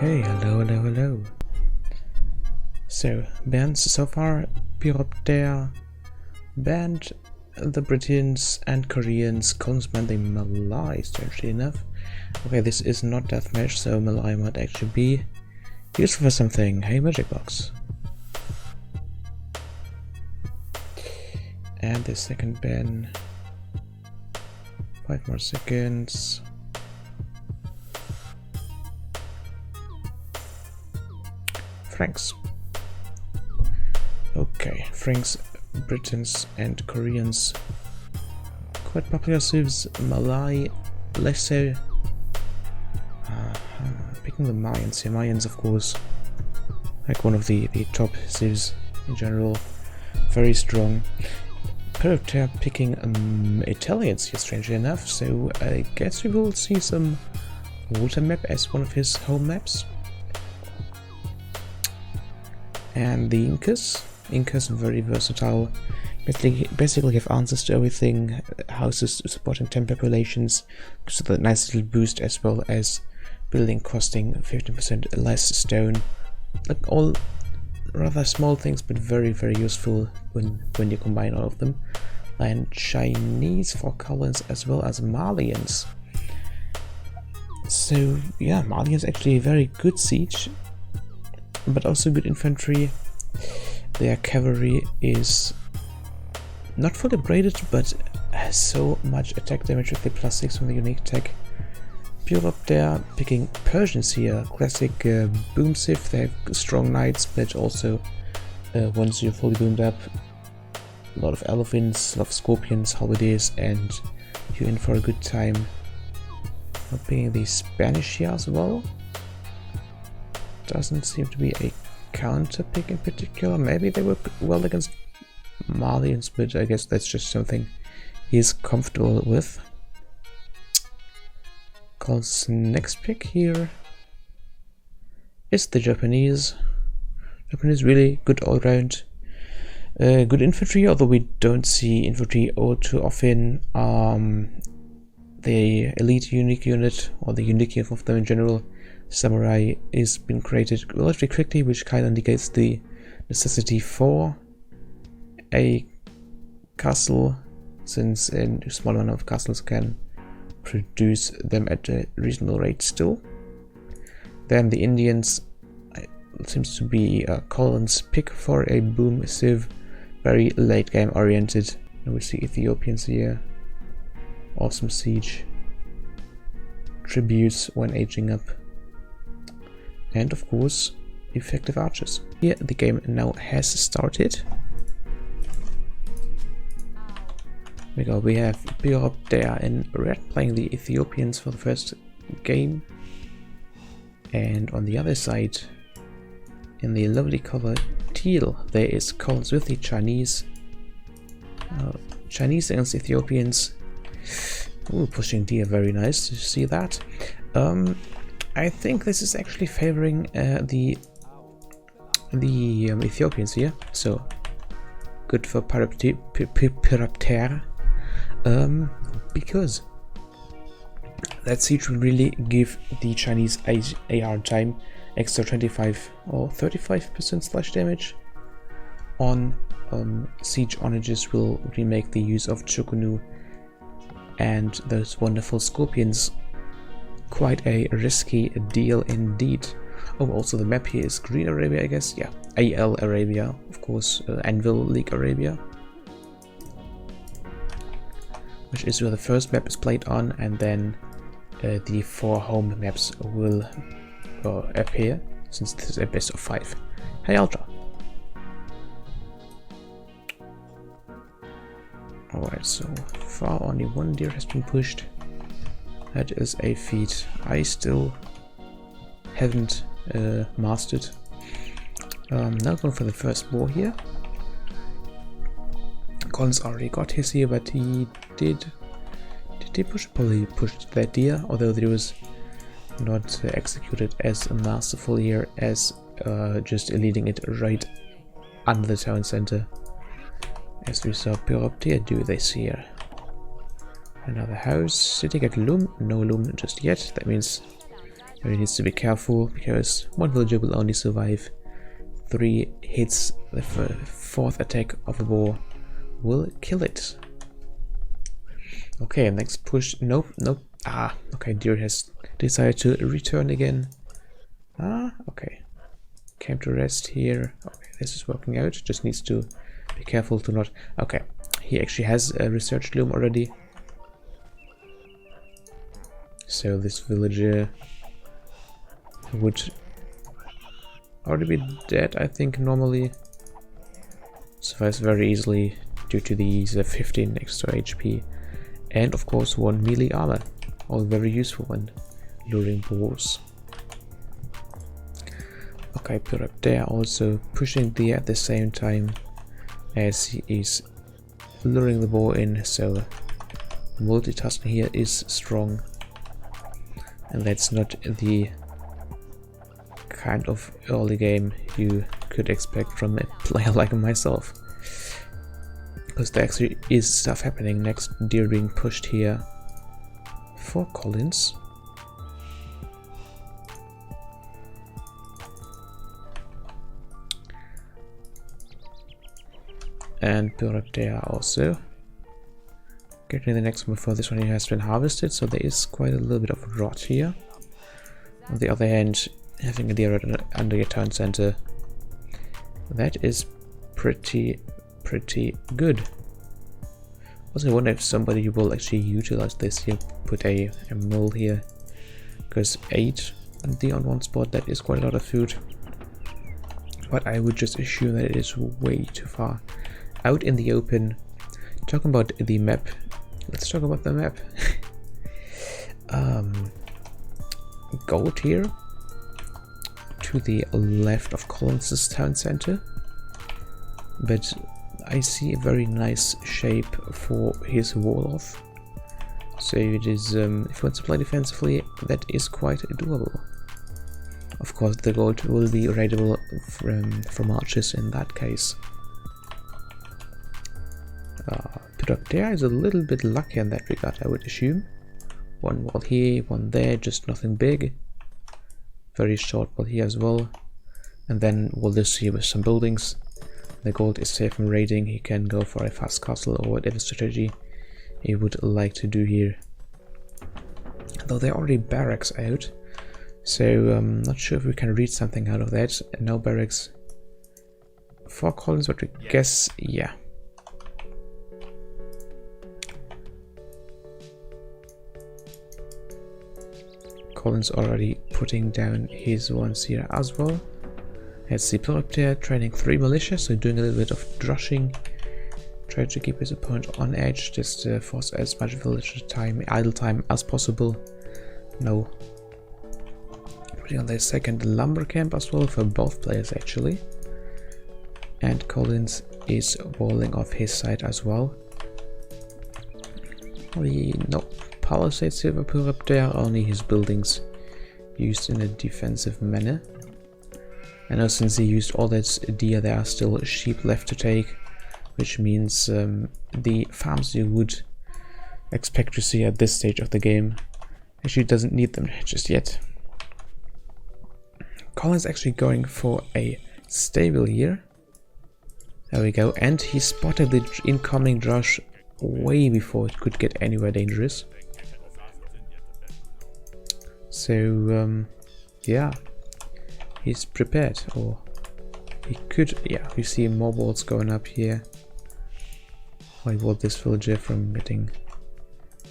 Okay, hello. So, bans so far: Pyroptere banned, the Britons and Koreans, Collins banned the Malay, strangely enough. Okay, this is not deathmatch, so Malay might actually be useful for something. Hey, magic box. And the second ban. 5 more seconds. Franks. Okay, Franks, Britons and Koreans. Quite popular civs. Malay, less so. Picking the Mayans here. Mayans, of course, like one of the top civs in general. Very strong. Pyroptere picking Italians here, strangely enough, so I guess we will see some water map as one of his home maps. And the Incas very versatile, basically have answers to everything, houses supporting 10 populations, so that nice little boost, as well as building costing 15% less stone, like all rather small things, but very useful when you combine all of them. And Chinese for Collins as well as Malians. So yeah, Malians actually a very good siege, but also good infantry. Their cavalry is not fully braided, but has so much attack damage with the +6 from the unique tech. Pyroptere picking Persians here, classic boom civ. They have strong knights, but also once you're fully boomed up, a lot of elephants, a lot of scorpions, halberdiers, and you're in for a good time. Not picking the Spanish here as well. Doesn't seem to be a counter pick in particular. Maybe they work well against Malians, but I guess that's just something he's comfortable with. Collins' next pick here is the Japanese. Japanese really good all round. Good infantry, although we don't see infantry all too often. The elite unique unit, or the unique unit of them in general, samurai, is been created relatively quickly, which kind of indicates the necessity for a castle, since a small amount of castles can produce them at a reasonable rate still. Then the Indians seems to be Collins' pick for a boom civ, very late game oriented. And we see Ethiopians here. Awesome siege. Tributes when aging up. And of course, effective archers. Here the game now has started. We have Pyroptere in red playing the Ethiopians for the first game, and on the other side, in the lovely color teal, there is Collins with the Chinese. Chinese against Ethiopians. Ooh, pushing deer, very nice to see that. I think this is actually favoring the Ethiopians here, so good for Pyroptere. Because that siege will really give the Chinese a hard time. Extra 25 or 35% slash damage on siege onages will remake the use of Chukunu and those wonderful scorpions quite a risky deal indeed. Oh, also the map here is Green Arabia, I guess. Yeah, AL Arabia, of course, Anvil League Arabia, which is where the first map is played on, and then the 4 home maps will appear, since this is a best of 5. Hey Ultra! Alright, so far only one deer has been pushed. That is a feat I still haven't mastered. Now going for the first boar here. Collins already got his here, but he did he push? Probably pushed that deer, although it was not executed as masterful here as just leading it right under the town center, as we saw Pyroptere do this here. Another house sitting at loom. No loom just yet. That means He needs to be careful because one villager will only survive 3 hits. The 4th attack of a boar will kill it. Okay, next push. Nope, nope. Ah, okay, deer has decided to return again. Ah, okay. Came to rest here. Okay, this is working out. Just needs to be careful to not... Okay, he actually has a research loom already. So this villager would already be dead, I think, normally. Survives very easily due to these 15 extra HP. And of course 1 melee armor. All very useful when luring boars. Okay, Pyroptere also pushing deer at the same time as he is luring the boar in, so multitasking here is strong. And that's not the kind of early game you could expect from a player like myself. Because there actually is stuff happening. Next deer being pushed here for Collins. And Pyroptere also getting the next one before this one has been harvested, so there is quite a little bit of rot here. On the other hand, having a deer under your town center, that is pretty good. Also, I wonder if somebody will actually utilize this here, put a mill here, because 8 deer on one spot, that is quite a lot of food. But I would just assume that it is way too far out in the open. Talking about the map, let's talk about the map. Gold here to the left of Collins' town center, but I see a very nice shape for his wall off. So it is, if he wants to play defensively, that is quite doable. Of course, the gold will be raidable from archers in that case. Pyroptere is a little bit lucky in that regard, I would assume. One wall here, one there, just nothing big. Very short wall here as well. And then wall this here with some buildings. The gold is safe from raiding. He can go for a fast castle or whatever strategy he would like to do here. Though there are already barracks out, so I'm not sure if we can read something out of that. No barracks for Collins, but we guess, yeah. Collins already putting down his ones here as well. Let's see, Pyroptere training 3 militia, so doing a little bit of drushing. Try to keep his opponent on edge, just force as much villager time, idle time as possible. No. Putting on the second lumber camp as well for both players actually. And Collins is walling off his side as well. No palisades here for Pyroptere, only his buildings used in a defensive manner. I know since he used all that deer, there are still sheep left to take, which means the farms you would expect to see at this stage of the game actually doesn't need them just yet. Collins actually going for a stable here. There we go, and he spotted the incoming drush way before it could get anywhere dangerous. So yeah, he's prepared, or he could. Yeah, we see more walls going up here. I want this villager from getting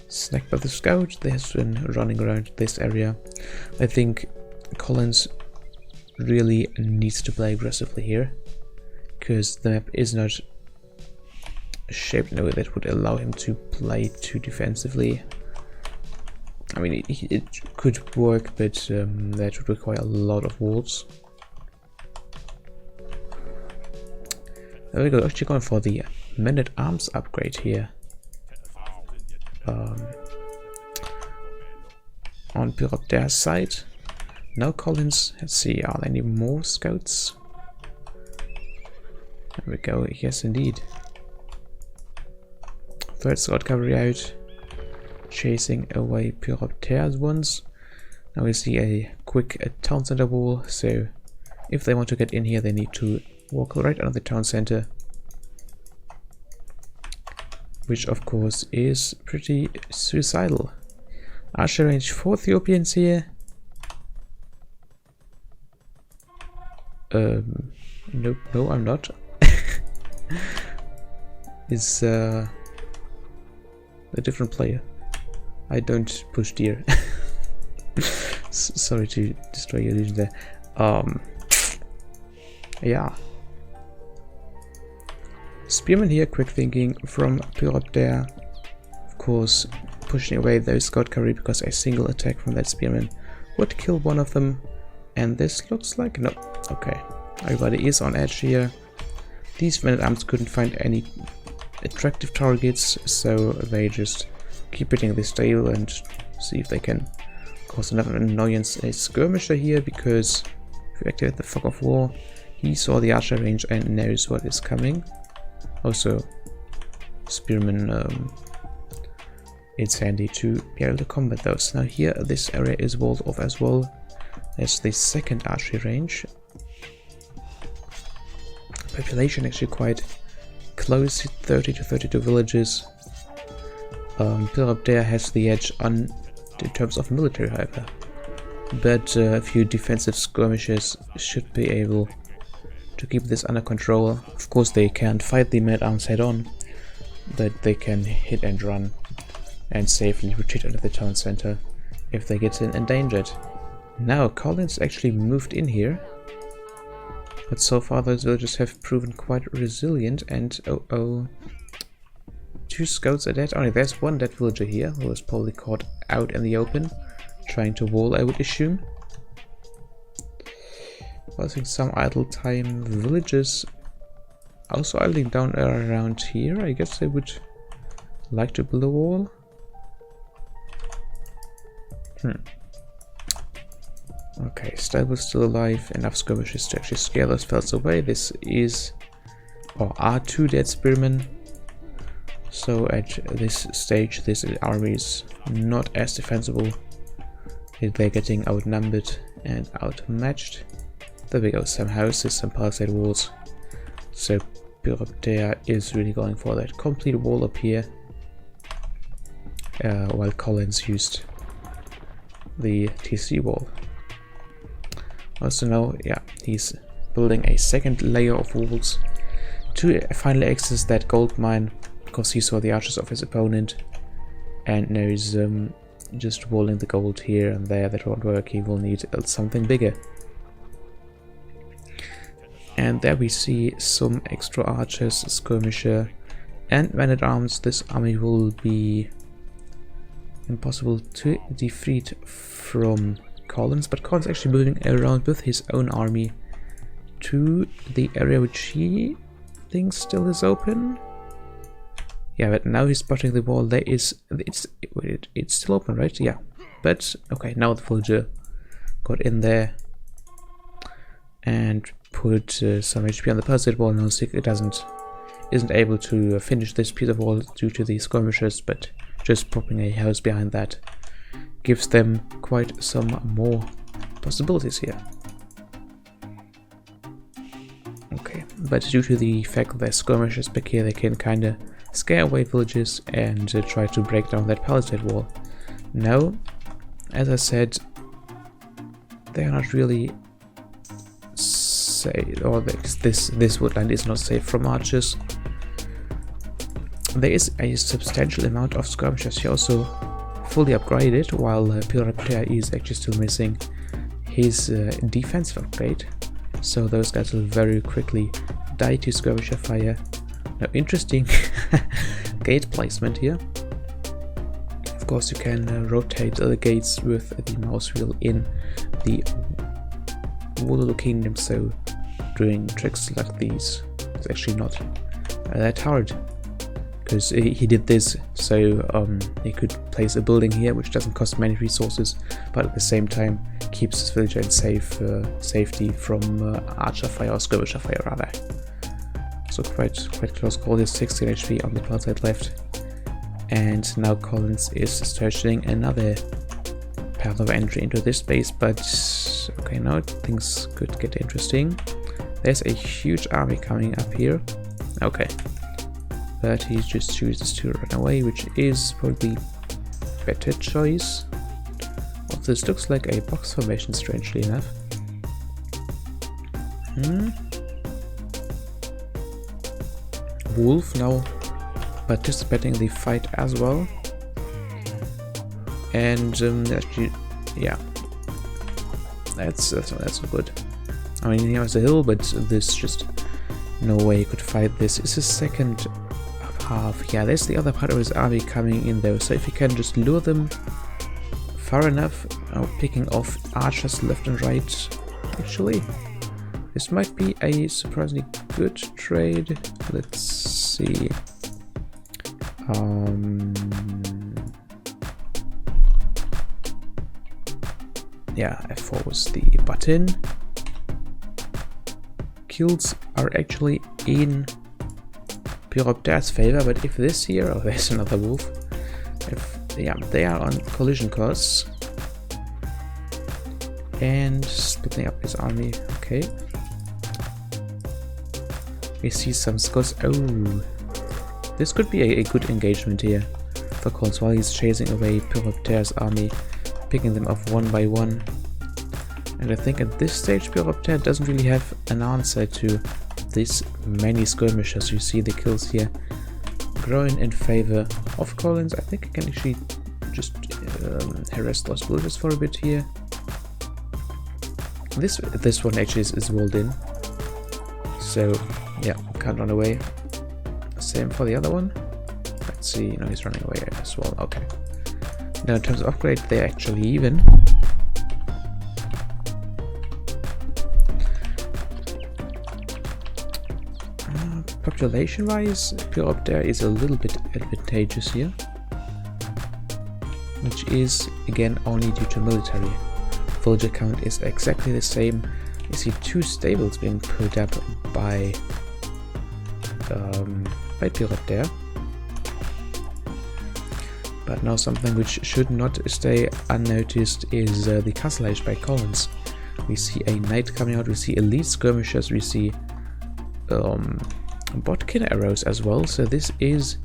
snagged by the scout. They have been running around this area. I think Collins really needs to play aggressively here, because the map is not shaped in a way that would allow him to play too defensively. I mean, it could work, but that would require a lot of walls. There we go, actually going for the men-at-arms upgrade here. On Pyroptere's side. Now Collins, let's see, are there any more scouts? There we go, yes indeed. Third scout cavalry out, chasing away Pyroptere's ones. Now we see a quick town center wall, so if they want to get in here they need to walk right out of the town center, which of course is pretty suicidal. Archer range 4 Ethiopians here. Nope, no I'm not. Is a different player. I don't push deer. Sorry to destroy your illusion there. Yeah. Spearman here, quick thinking from Pyroptere. Of course, pushing away those scout cavalry because a single attack from that spearman would kill one of them. And this looks like no. Okay, everybody is on edge here. These men-at-arms couldn't find any attractive targets, so they just keep hitting this tail and see if they can cause enough annoyance. A skirmisher here, because if you activate the fog of war, he saw the archer range and knows what is coming. Also, spearmen, it's handy to be able to combat those. Now here, this area is walled off as well as the second archery range. Population actually quite close, 30 to 32 villages. Pyroptere has the edge on in terms of military, however, but a few defensive skirmishes should be able to keep this under control. Of course they can't fight the men-at-arms head-on, but they can hit and run and safely retreat out of the town center if they get endangered. Now Collins actually moved in here, but so far those villagers have proven quite resilient, and two scouts are dead. Only there's one dead villager here who was probably caught out in the open trying to wall, I would assume. Causing some idle time. Villagers also idling down around here. I guess they would like to build a wall. Okay, Stable's still alive. Enough skirmishes to actually scare those fells away. This is, or are, two dead spearmen. So at this stage, this army is not as defensible. They're getting outnumbered and outmatched. There we go, some houses, some palisade walls. So Pyroptere is really going for that complete wall up here, while Collins used the TC wall. Also now, yeah, he's building a second layer of walls to finally access that gold mine, because he saw the archers of his opponent and knows just walling the gold here and there that won't work. He will need something bigger. And there we see some extra archers, skirmisher and men-at-arms. This army will be impossible to defeat from Collins, but Collins actually moving around with his own army to the area which he thinks still is open. Yeah, but now he's spotting the wall. There is, it's still open, right? Yeah, but okay, now the villager got in there and put some HP on the palisade wall. Now it isn't able to finish this piece of wall due to the skirmishers, but just popping a house behind that gives them quite some more possibilities here. Okay, but due to the fact that there's skirmishers back here, they can kind of scare away villages and try to break down that palisade wall. Now, as I said, they are not really safe, or this woodland is not safe from archers. There is a substantial amount of skirmishers here, also fully upgraded, while Pyroptere is actually still missing his defensive upgrade, so those guys will very quickly die to skirmisher fire. Now, interesting gate placement here. Of course, you can rotate the gates with the mouse wheel in the Voodoo Kingdom, so doing tricks like these is actually not that hard, because he did this so he could place a building here which doesn't cost many resources, but at the same time keeps his villager in safety from archer fire, or skirmisher fire rather. So quite close call. There's 16 HP on the palisade left, and now Collins is searching another path of entry into this base, but okay, now things could get interesting. There's a huge army coming up here. Okay, but he just chooses to run away, which is probably better choice. Well, this looks like a box formation, strangely enough. Wolf now participating in the fight as well. And actually, yeah, that's good. I mean, he has a hill, but this just no way he could fight this. It's his second half. Yeah, there's the other part of his army coming in though. So if you can just lure them far enough, picking off archers left and right. Actually, this might be a surprisingly good trade. Let's see. Yeah, F4 was the button. Kills are actually in Pyroptere's favor, but if this here, oh, there's another wolf. Yeah, they are on collision course. And splitting up his army. Okay. We see some scores. Oh, this could be a good engagement here for Collins while he's chasing away Pyroptere's army, picking them off one by one. And I think at this stage Pyroptere doesn't really have an answer to this many skirmishers. You see the kills here growing in favor of Collins. I think I can actually just harass those villagers for a bit here. This one actually is walled in, so yeah, can't run away. Same for the other one. Let's see, no, he's running away as well. Okay. Now in terms of upgrade, they're actually even. Population-wise, Pyroptere is a little bit advantageous here, which is again only due to military. Villager count is exactly the same. You see two stables being put up by Pyroptere. But now something which should not stay unnoticed is the castle age by Collins. We see a knight coming out, we see elite skirmishers, we see bodkin arrows as well, so this is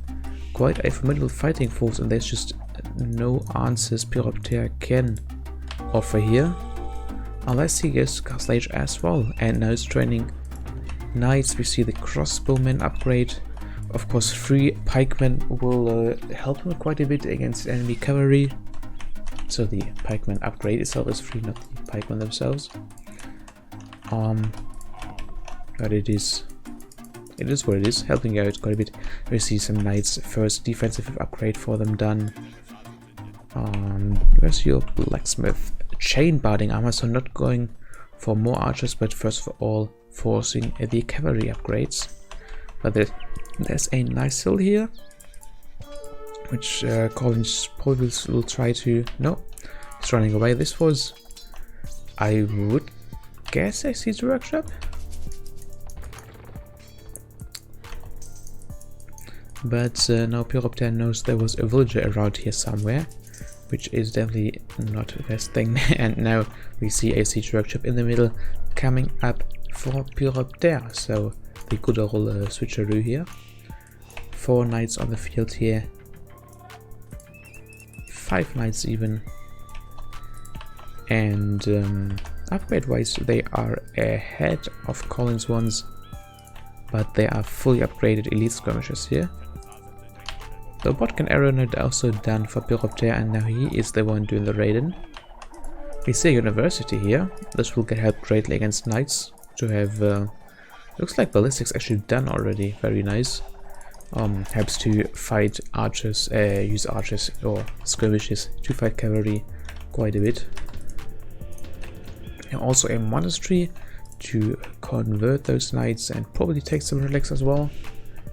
quite a formidable fighting force, and there's just no answers Pyroptere can offer here, unless he goes to castle age as well. And now he's training knights. We see the crossbowmen upgrade. Of course, 3 pikemen will help him quite a bit against enemy cavalry. So the pikeman upgrade itself is free, not the pikemen themselves. But it is what it is, helping out quite a bit. We see some knights, first defensive upgrade for them done. Where's your blacksmith? Chain barding armor, so not going for more archers, but first of all forcing the cavalry upgrades. But there's a nice hill here, which Collins probably will try to... No, he's running away. This was, I would guess, a siege workshop. But now Pyroptere knows there was a villager around here somewhere, which is definitely not the best thing. And now we see a siege workshop in the middle coming up for Pyroptere. So the good old switcheroo here. 4 knights on the field here. 5 knights even. And upgrade wise they are ahead of Collins ones, but they are fully upgraded elite skirmishers here. The bodkin arrow knight also done for Pyroptere, and now he is the one doing the raiding. We see a university here. This will help greatly against knights to have looks like ballistics actually done already. Very nice. Helps to fight archers, use archers or skirmishes to fight cavalry quite a bit. And also a monastery to convert those knights and probably take some relics as well,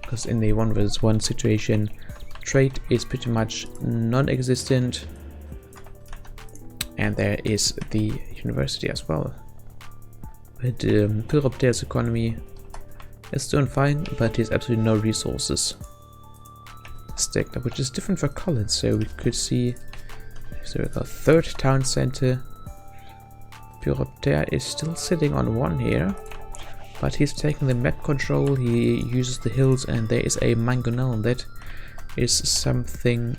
because in the 1v1 situation trade is pretty much non-existent. And there is the university as well. But Pyroptere's economy is doing fine, but he has absolutely no resources stacked up, which is different for Collins. So we could see So we got third town center. Pyroptere is still sitting on one here, but he's taking the map control. He uses the hills, and there is a mangonel. That is something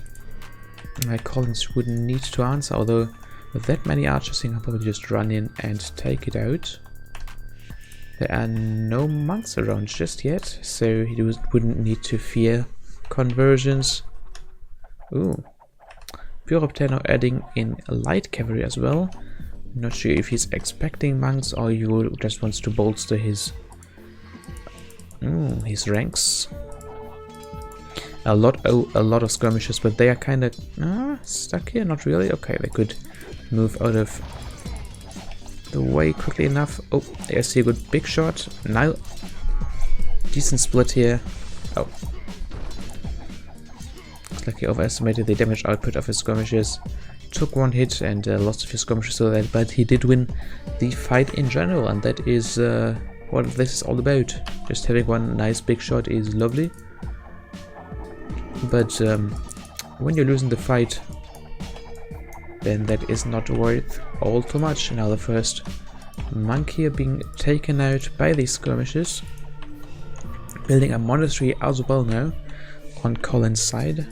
Collins wouldn't need to answer, although with that many archers he can probably just run in and take it out. There are no monks around just yet, so he wouldn't need to fear conversions. Ooh. Pyroptere now adding in light cavalry as well. Not sure if he's expecting monks or he just wants to bolster his ranks. A lot of skirmishes, but they are kind of stuck here. Not really. Okay, they could move out of the way quickly enough. Oh, I see a good big shot. Now, decent split here. Oh, looks like he overestimated the damage output of his skirmishes. Took one hit and lost a few skirmishes to that, but he did win the fight in general, and that is what this is all about. Just having one nice big shot is lovely, but when you're losing the fight, then that is not worth all too much. Now the first monk here being taken out by these skirmishes. Building a monastery as well now on Collins' side.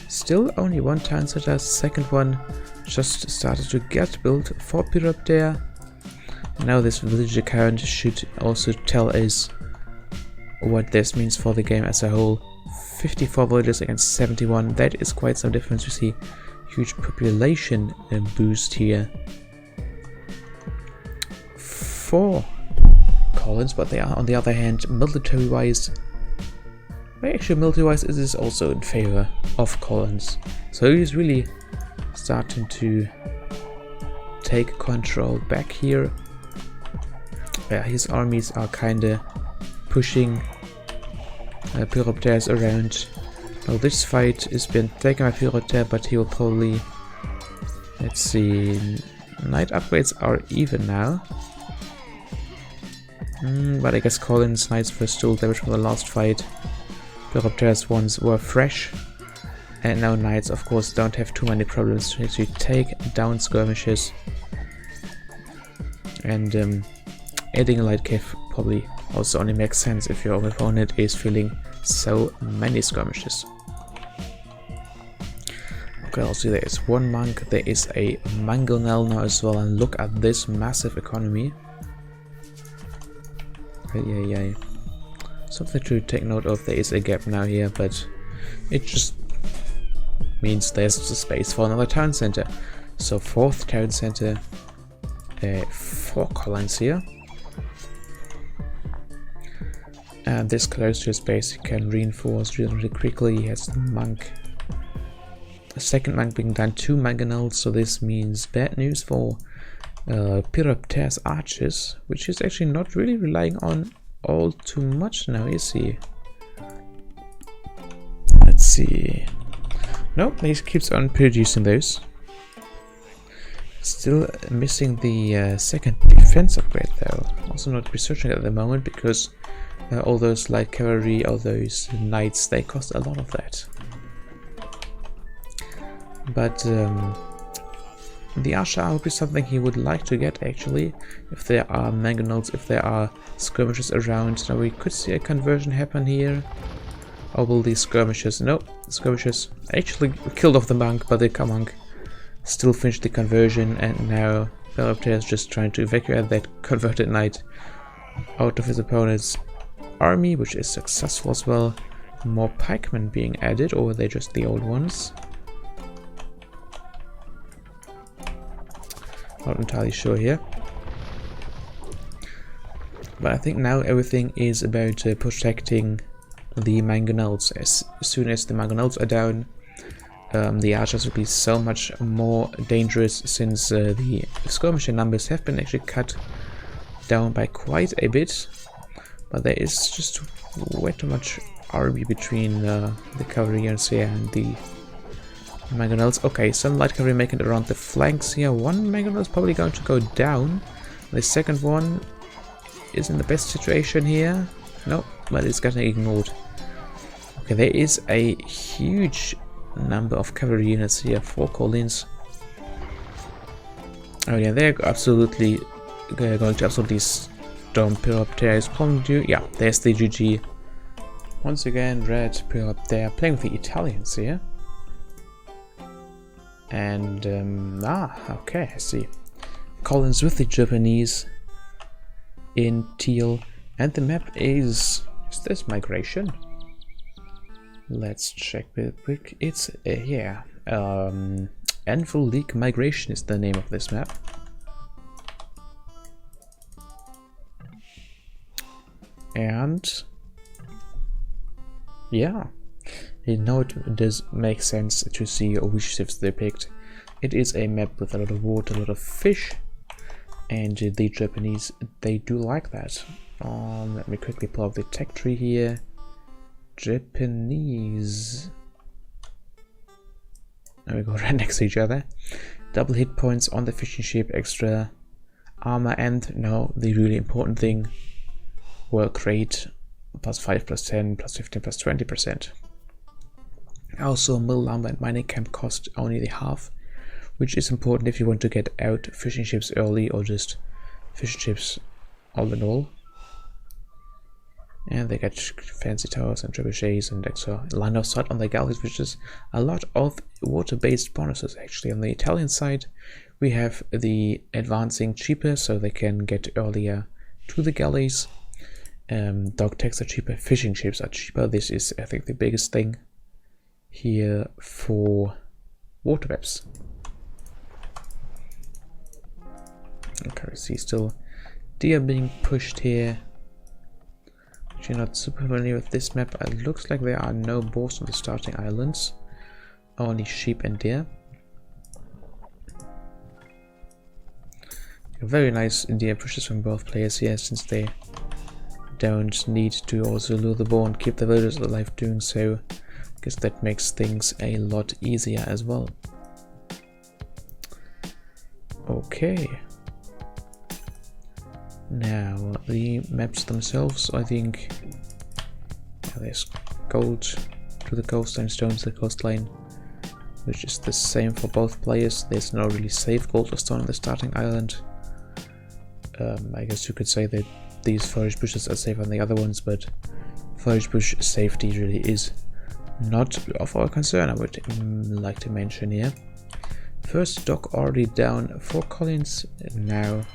Still only one town center, second one just started to get built for Pyroptere. Now this village account should also tell us what this means for the game as a whole. 54 villages against 71, that is quite some difference. You see huge population boost here for Collins, but they are on the other hand military wise. Actually, military-wise, it is also in favor of Collins. So he's really starting to take control back here. Yeah, his armies are kinda pushing Pyroptere's around. Now this fight is being taken by Pyroptere, but he will probably... Let's see... Knight upgrades are even now. But I guess Collins' knights were still damaged from the last fight. Pyroptere's ones were fresh, and now knights of course don't have too many problems to take down skirmishes, and adding a light cav probably also only makes sense if your opponent is filling so many skirmishes. Okay, also there is one monk, there is a mangonel now as well, and look at this massive economy. Yeah. Something to take note of, there is a gap now here, but it just means there's space for another town center. So fourth town center for Collins here. And this close to his base he can reinforce really quickly. He has the monk. The second monk being done, 2 mangonels, so this means bad news for Pyroptere's archers, which is actually not really relying on all too much now, is he? Let's see. Nope, he keeps on producing those. Still missing the second defense upgrade though. Also not researching at the moment because all those light cavalry, all those knights, they cost a lot of that. But the archer would be something he would like to get actually, if there are mangonels, if there are skirmishes around. Now we could see a conversion happen here. Or will these skirmishes? No, skirmishes actually killed off the monk, but the monk still finished the conversion, and now Pyroptere is just trying to evacuate that converted knight out of his opponent's army, which is successful as well. More pikemen being added, or are they just the old ones? Not entirely sure here, but I think now everything is about protecting the mangonels. As soon as the mangonels are down, the archers will be so much more dangerous, since the skirmishing numbers have been actually cut down by quite a bit, but there is just way too much army between the cavalry and the mangonels. Okay, some light cavalry making it around the flanks here. One mangonel is probably going to go down. The second one is in the best situation here. No, but it's getting ignored. Okay, there is a huge number of cavalry units here for Collins. Oh yeah, they're absolutely going to absolutely storm Pyroptere is calling you. Yeah, there's the GG. Once again, red Pyroptere playing with the Italians here. And okay, I see. Collins with the Japanese in teal, and the map is this migration? Let's check real quick. It's yeah, Anvil League Migration is the name of this map. And yeah, you know, it does make sense to see which ships they picked. It is a map with a lot of water, a lot of fish, and the Japanese, they do like that. Let me quickly pull up the tech tree here. Japanese. There we go, right next to each other. Double hit points on the fishing ship, extra armor, and now the really important thing, work rate +5, +10, +15, +20%. Also, mill lumber and mining camp cost only the half, which is important if you want to get out fishing ships early or just fishing ships all in all. And they get fancy towers and trebuchets and extra line of sight on the galleys, which is a lot of water-based bonuses actually. On the Italian side, we have the advancing cheaper, so they can get earlier to the galleys. Dog tags are cheaper, fishing ships are cheaper. This is, I think, the biggest thing here for water maps. Okay, we see still deer being pushed here. If you're not super familiar with this map, it looks like there are no boars on the starting islands, only sheep and deer. Very nice deer pushes from both players here, since they don't need to also lure the boar and keep the villagers alive doing so. I guess that makes things a lot easier as well. Okay. Now, the maps themselves, I think, yeah, there's gold to the coastline, stone to the coastline, which is the same for both players. There's no really safe gold or stone on the starting island. I guess you could say that these forage bushes are safer than the other ones, but forage bush safety really is not of our concern, I would like to mention here. First dock already down for Collins. Now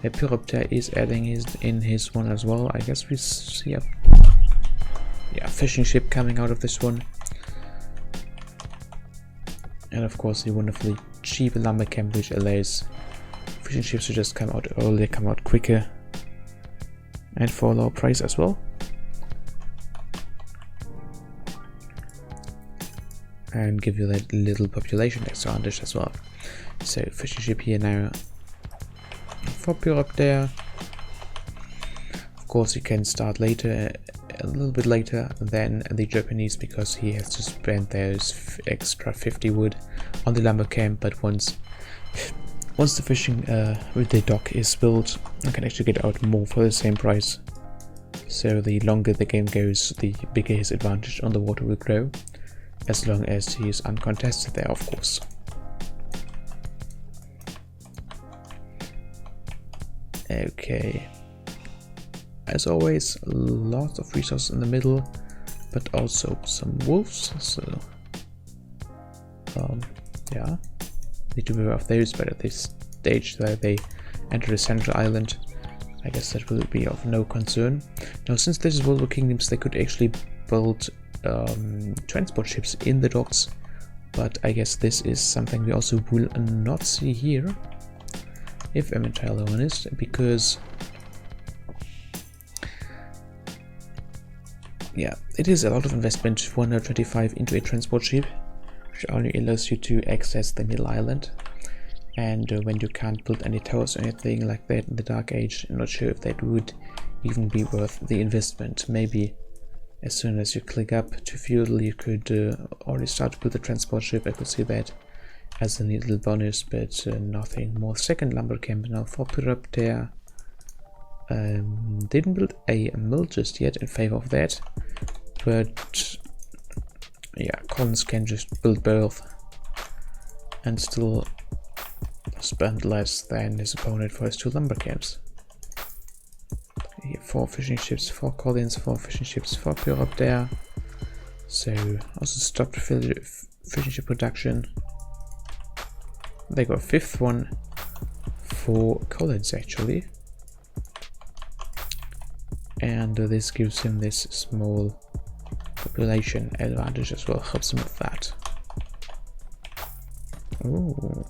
a Pyroptere is adding his one as well. I guess we see a fishing ship coming out of this one. And of course the wonderfully cheap lumber camp, which allows fishing ships to just come out earlier, come out quicker, and for a lower price as well. And give you that little population advantage as well. So fishing ship here now for Pyroptere. Of course, you can start later, a little bit later than the Japanese, because he has to spend those extra 50 wood on the lumber camp. But once the fishing with the dock is built, I can actually get out more for the same price. So the longer the game goes, the bigger his advantage on the water will grow, as long as he is uncontested there, of course. Okay, as always, lots of resources in the middle, but also some wolves, so yeah, need to be aware of those. But at this stage where they enter the central island, I guess that will be of no concern. Now, since this is World War Kingdoms, they could actually build transport ships in the docks, but I guess this is something we also will not see here, if I'm entirely honest, because yeah, it is a lot of investment, 125 into a transport ship, which only allows you to access the middle island. And when you can't build any towers or anything like that in the Dark Age, I'm not sure if that would even be worth the investment. Maybe as soon as you click up to feudal, you could already start to build a transport ship. I could see that as a neat little bonus, but nothing more. Second lumber camp now for Pyroptere. Didn't build a mill just yet in favor of that, but yeah, Collins can just build both and still spend less than his opponent for his 2 lumber camps. Here, 4 fishing ships for Collins, 4 fishing ships for Pyroptere. So also stopped fishing ship production. They got a 5th one for Collins actually. And this gives him this small population advantage as well, helps him with that. Ooh,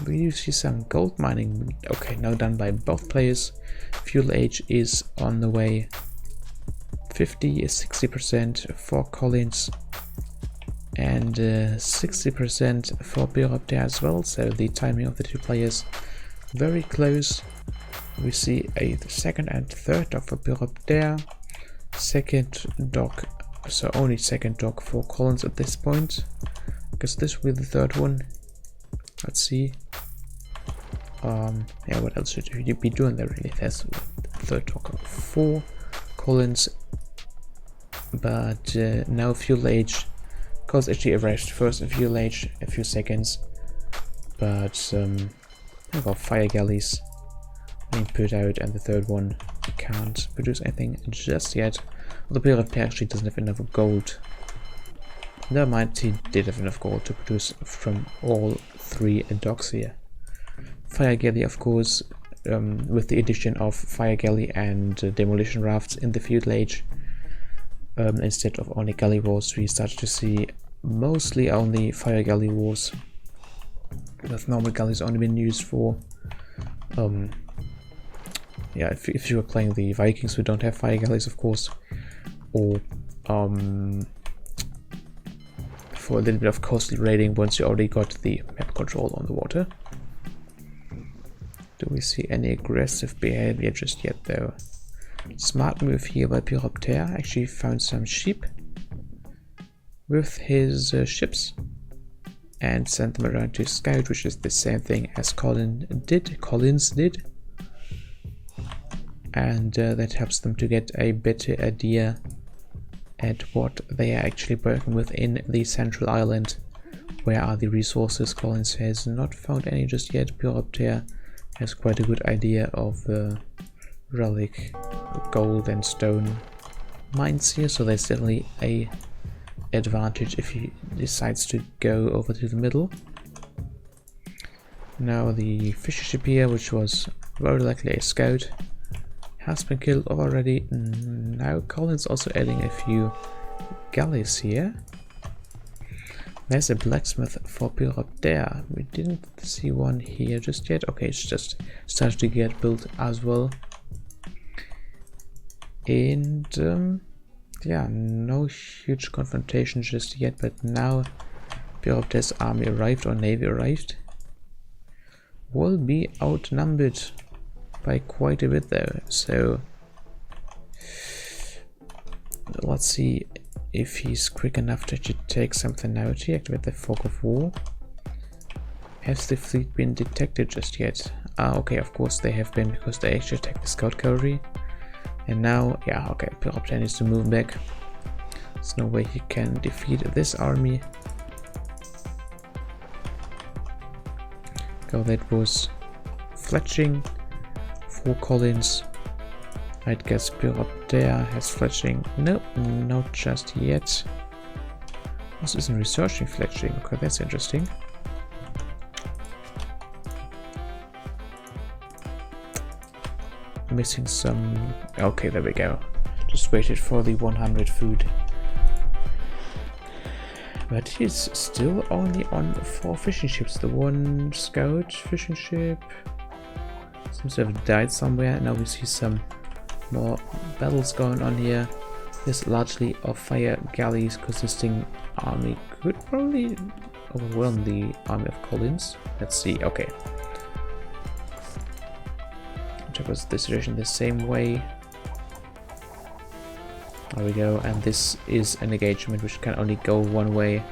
we do see some gold mining. Okay, now done by both players. Fuel age is on the way. 60% for Collins and 60% for Pyroptere as well, so the timing of the 2 players very close. We see a 2nd and 3rd dock for Pyroptere, 2nd dock, so only 2nd dock for Collins at this point. I guess this will be the 3rd one. Let's see. Yeah, what else should you be doing there really? There's 3rd dock for Collins, but now fuel age. Collins actually arrived first in fuel age, a few seconds, but I got fire galleys being put out, and the 3rd one can't produce anything just yet. The Pyroptere actually doesn't have enough gold. Never mind, he did have enough gold to produce from all 3 docks here. Fire galley, of course, with the addition of fire galley and demolition rafts in the fuel age, instead of only galley wars, we started to see mostly only fire galley wars, with normal galleys only been used for yeah, if you were playing the Vikings who don't have fire galleys, of course, or for a little bit of coastal raiding once you already got the map control on the water. Do we see any aggressive behavior just yet though? Smart move here by Pyroptere, actually found some sheep with his ships and sent them around to scout, which is the same thing as Collins did. And that helps them to get a better idea at what they are actually working with in the central island. Where are the resources? Collins has not found any just yet. Pyroptere has quite a good idea of the relic gold and stone mines here, so there's definitely a advantage if he decides to go over to the middle. Now the fisher ship here, which was very likely a scout, has been killed already. Now Collins also adding a few galleys here. There's a blacksmith for Pyroptere. We didn't see one here just yet. Okay, it's just started to get built as well. And yeah, no huge confrontation just yet, but now Pyroptere's army arrived, or navy arrived. Will be outnumbered by quite a bit though, so let's see if he's quick enough to take something out here. Activate the fog of war. Has the fleet been detected just yet? Okay, of course they have been, because they actually attacked the scout cavalry. And now, yeah, okay, Pyroptere needs to move back. There's no way he can defeat this army. Oh, that was fletching for Collins. I'd guess Pyroptere has fletching. Nope, not just yet. This isn't researching fletching. Okay, that's interesting. Missing some. Okay, there we go. Just waited for the 100 food. But he's still only on 4 fishing ships. The one scout fishing ship seems to have died somewhere. Now we see some more battles going on here. This largely of fire galleys consisting army could probably overwhelm the army of Collins. Let's see. Okay. Was the situation the same way? There we go, and this is an engagement which can only go one way,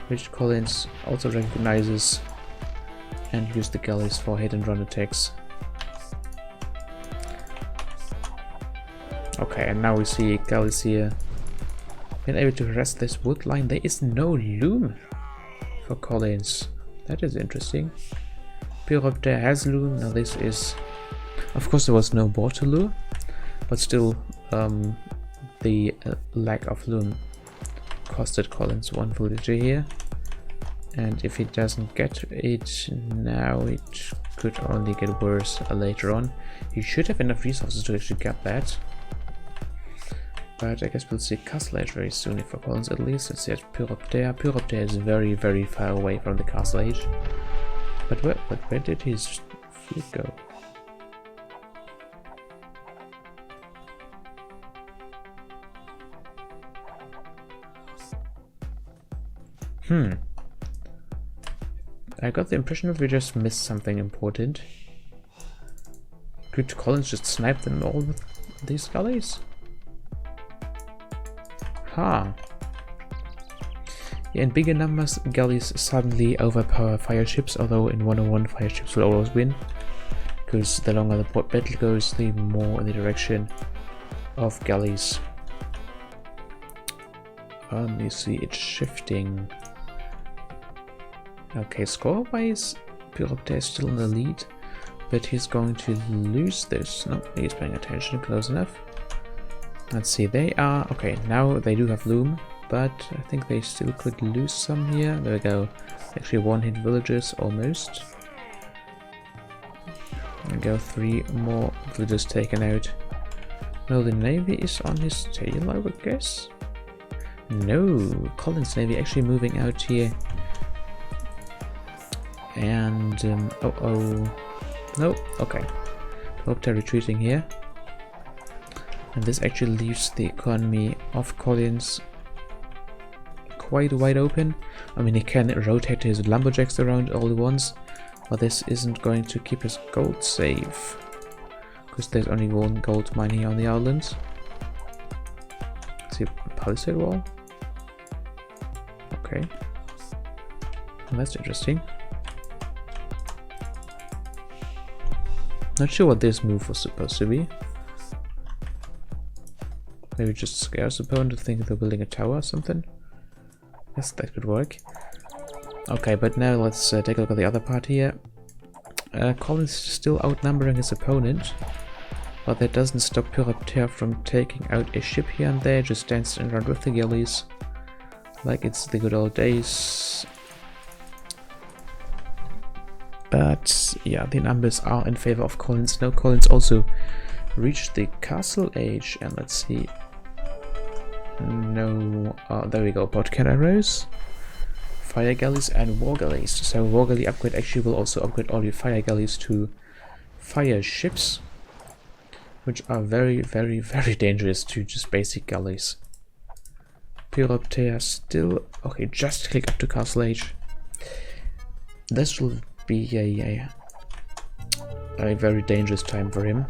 which Collins also recognizes and use the galleys for hit and run attacks. Okay, and now we see galleys here been able to harass this wood line. There is no loom for Collins. That is interesting. Pyroptere has loom. Now this is... Of course there was no water lure, but still the lack of loom costed Collins 1 villager here. And if he doesn't get it now, it could only get worse later on. He should have enough resources to actually get that. But I guess we'll see Castle Age very soon for Collins at least. Let's see at Pyroptere. Pyroptere is very, very far away from the Castle Age. But where did his fleet go? I got the impression that we just missed something important. Could Collins just snipe them all with these galleys? Yeah, in bigger numbers, galleys suddenly overpower fire ships, although in 101 fire ships will always win. Because the longer the battle goes, the more in the direction of galleys. You see it shifting. Okay, score-wise, Pyroptere is still in the lead, but he's going to lose this. No, he's paying attention close enough. Let's see, they are... Okay, now they do have loom, but I think they still could lose some here. There we go. Actually one-hit villages, almost. There we go, 3 more villagers taken out. No, the navy is on his tail, I would guess. No, Collins' navy actually moving out here. And, no, okay. Pyroptere retreating here. And this actually leaves the economy of Collins quite wide open. I mean, he can rotate his lumberjacks around all he wants, but this isn't going to keep his gold safe. Because there's only 1 gold mine here on the island. See, palisade wall? Okay. Well, that's interesting. Not sure what this move was supposed to be. Maybe just scare his opponent to think they're building a tower or something. Yes, that could work. Okay, but now let's take a look at the other part here. Collins is still outnumbering his opponent, but that doesn't stop Pyroptere from taking out a ship here and there, just dancing around with the galleys like it's the good old days. But yeah, the numbers are in favor of Collins. Now Collins also reached the Castle Age, and let's see. No, there we go. Botcan arrows, fire galleys, and war galleys. So war galley upgrade actually will also upgrade all your fire galleys to fire ships, which are very, very, very dangerous to just basic galleys. Pyroptere still okay. Just click up to Castle Age. This will be a very dangerous time for him.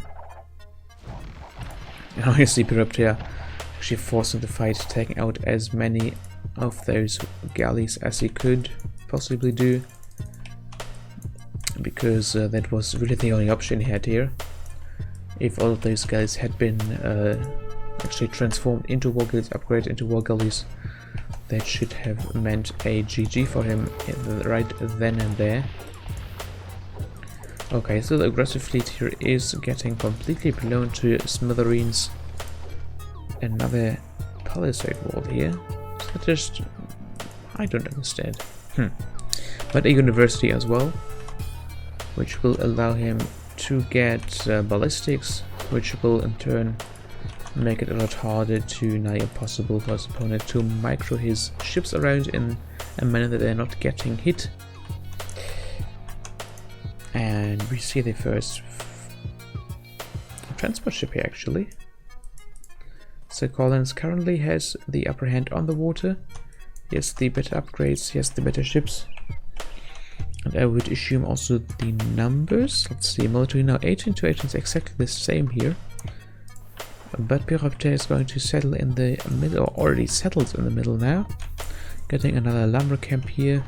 And obviously Pyroptere actually forcing the fight, taking out as many of those galleys as he could possibly do, because that was really the only option he had here. If all of those galleys had been actually transformed into war galleys, upgraded into war galleys, that should have meant a GG for him right then and there. Okay, so the aggressive fleet here is getting completely blown to smithereens. Another palisade wall here. So just... I don't understand. But a university as well, which will allow him to get ballistics, which will in turn make it a lot harder to nigh impossible for his opponent to micro his ships around in a manner that they're not getting hit. And we see the first transport ship here actually. So Collins currently has the upper hand on the water. He has the better upgrades, he has the better ships. And I would assume also the numbers. Let's see, military now 18 to 18 is exactly the same here. But Pyroptere is going to settle in the middle, or already settled in the middle now. Getting another lumber camp here.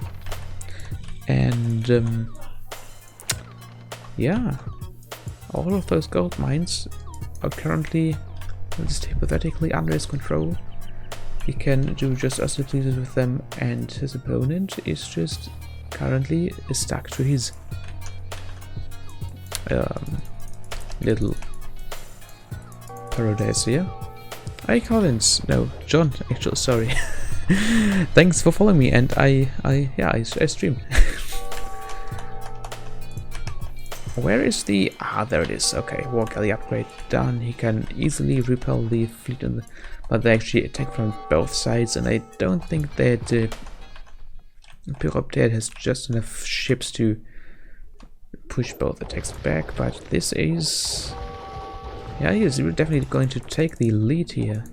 And yeah, all of those gold mines are currently, let's say, hypothetically under his control. he can do just as he pleases with them, and his opponent is just currently stuck to his little paradise here. Hi Collins, no, John, actually, sorry. Thanks for following me, and I stream. Where is the... there it is. Okay, war galley upgrade done. He can easily repel the fleet, but they actually attack from both sides, and I don't think that Pyroptere has just enough ships to push both attacks back, but this is... yeah, he is definitely going to take the lead here.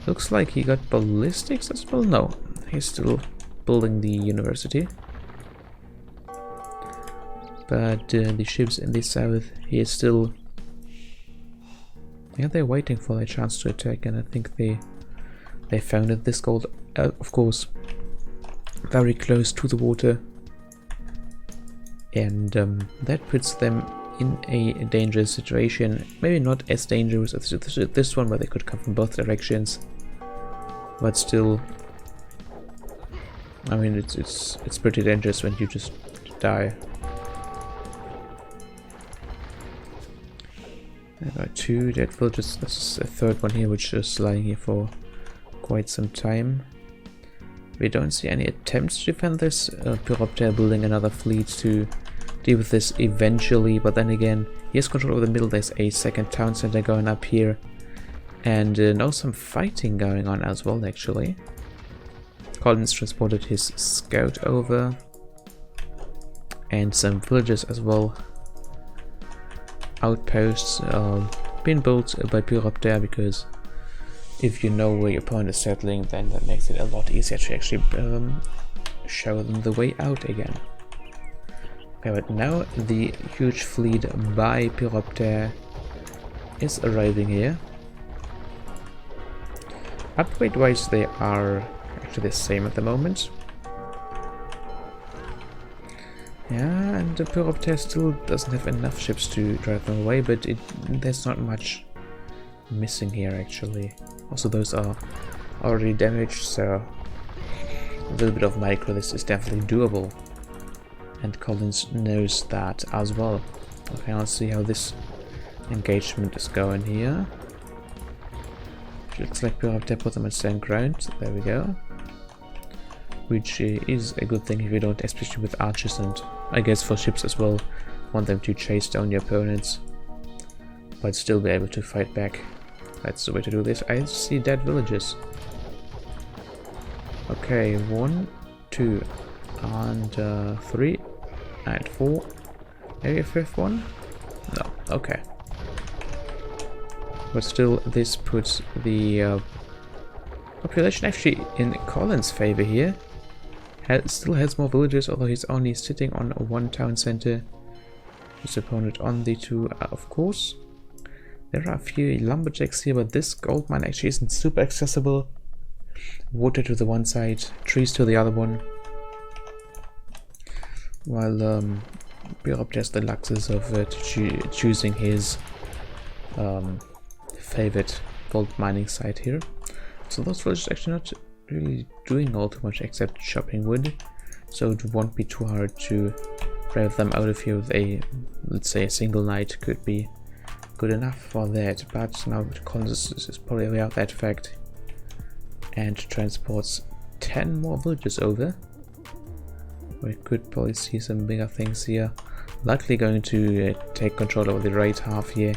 Looks like he got ballistics as well. No, he's still building the university. But the ships in the south, he is still... yeah, they're waiting for their chance to attack, and I think they found it. This gold, of course, very close to the water, and that puts them in a dangerous situation. Maybe not as dangerous as this one, where they could come from both directions, but still, I mean, it's pretty dangerous when you just die. There are two dead villagers. This is a third one here, which is lying here for quite some time. We don't see any attempts to defend this. Pyroptere building another fleet to deal with this eventually, but then again, he has control over the middle. There's a second town center going up here, and now some fighting going on as well, actually. Collins transported his scout over, and some villagers as well. Outposts been built by Pyroptere, because if you know where your opponent is settling, then that makes it a lot easier to actually show them the way out again. Okay, but now the huge fleet by Pyroptere is arriving here. Upgrade wise, they are actually the same at the moment. Yeah, and the Pyroptere still doesn't have enough ships to drive them away, but there's not much missing here actually. Also, those are already damaged, so a little bit of micro this is definitely doable. And Collins knows that as well. Okay, let's see how this engagement is going here. Looks like Pyroptere put them on stand ground. There we go. Which is a good thing if you don't, especially with archers, and I guess for ships as well, want them to chase down your opponents, but still be able to fight back. That's the way to do this. I see dead villages. Okay, 1, 2, and 3, and 4. Maybe a fifth one? No, okay. But still, this puts the population actually in Collins' favor here. Still has more villages, although he's only sitting on one town center. His opponent on the two, of course. There are a few lumberjacks here, but this gold mine actually isn't super accessible. Water to the one side, trees to the other one. While Pyroptere has the luxus of choosing his favorite gold mining site here. So those villages actually not really doing all too much except chopping wood, so it won't be too hard to drive them out of here with a, let's say, a single night could be good enough for that. But now Collins is probably aware of that fact and transports 10 more villages over. We could probably see some bigger things here. Likely going to take control over the right half here,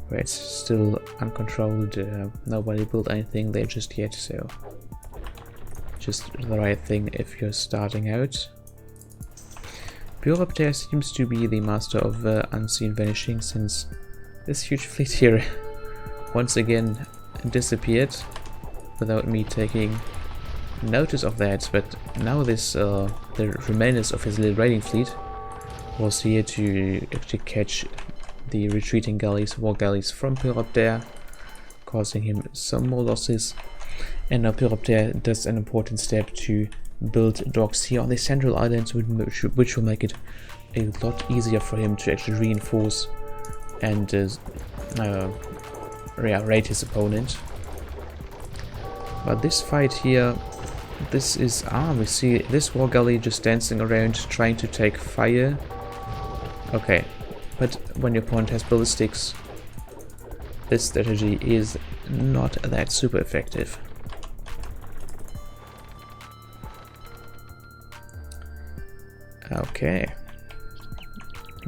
where it's still uncontrolled. Nobody built anything there just yet, so just the right thing if you're starting out. Pyroptere seems to be the master of unseen vanishing, since this huge fleet here once again disappeared without me taking notice of that. But now this the remainers of his little raiding fleet was here to actually catch the retreating galleys, war galleys from Pyroptere, causing him some more losses. And now Pyroptere does an important step to build docks here on the central islands, which will make it a lot easier for him to actually reinforce and raid his opponent. But this fight here, this is... we see this war galley just dancing around trying to take fire. Okay, but when your opponent has ballistics, this strategy is not that super effective. Okay,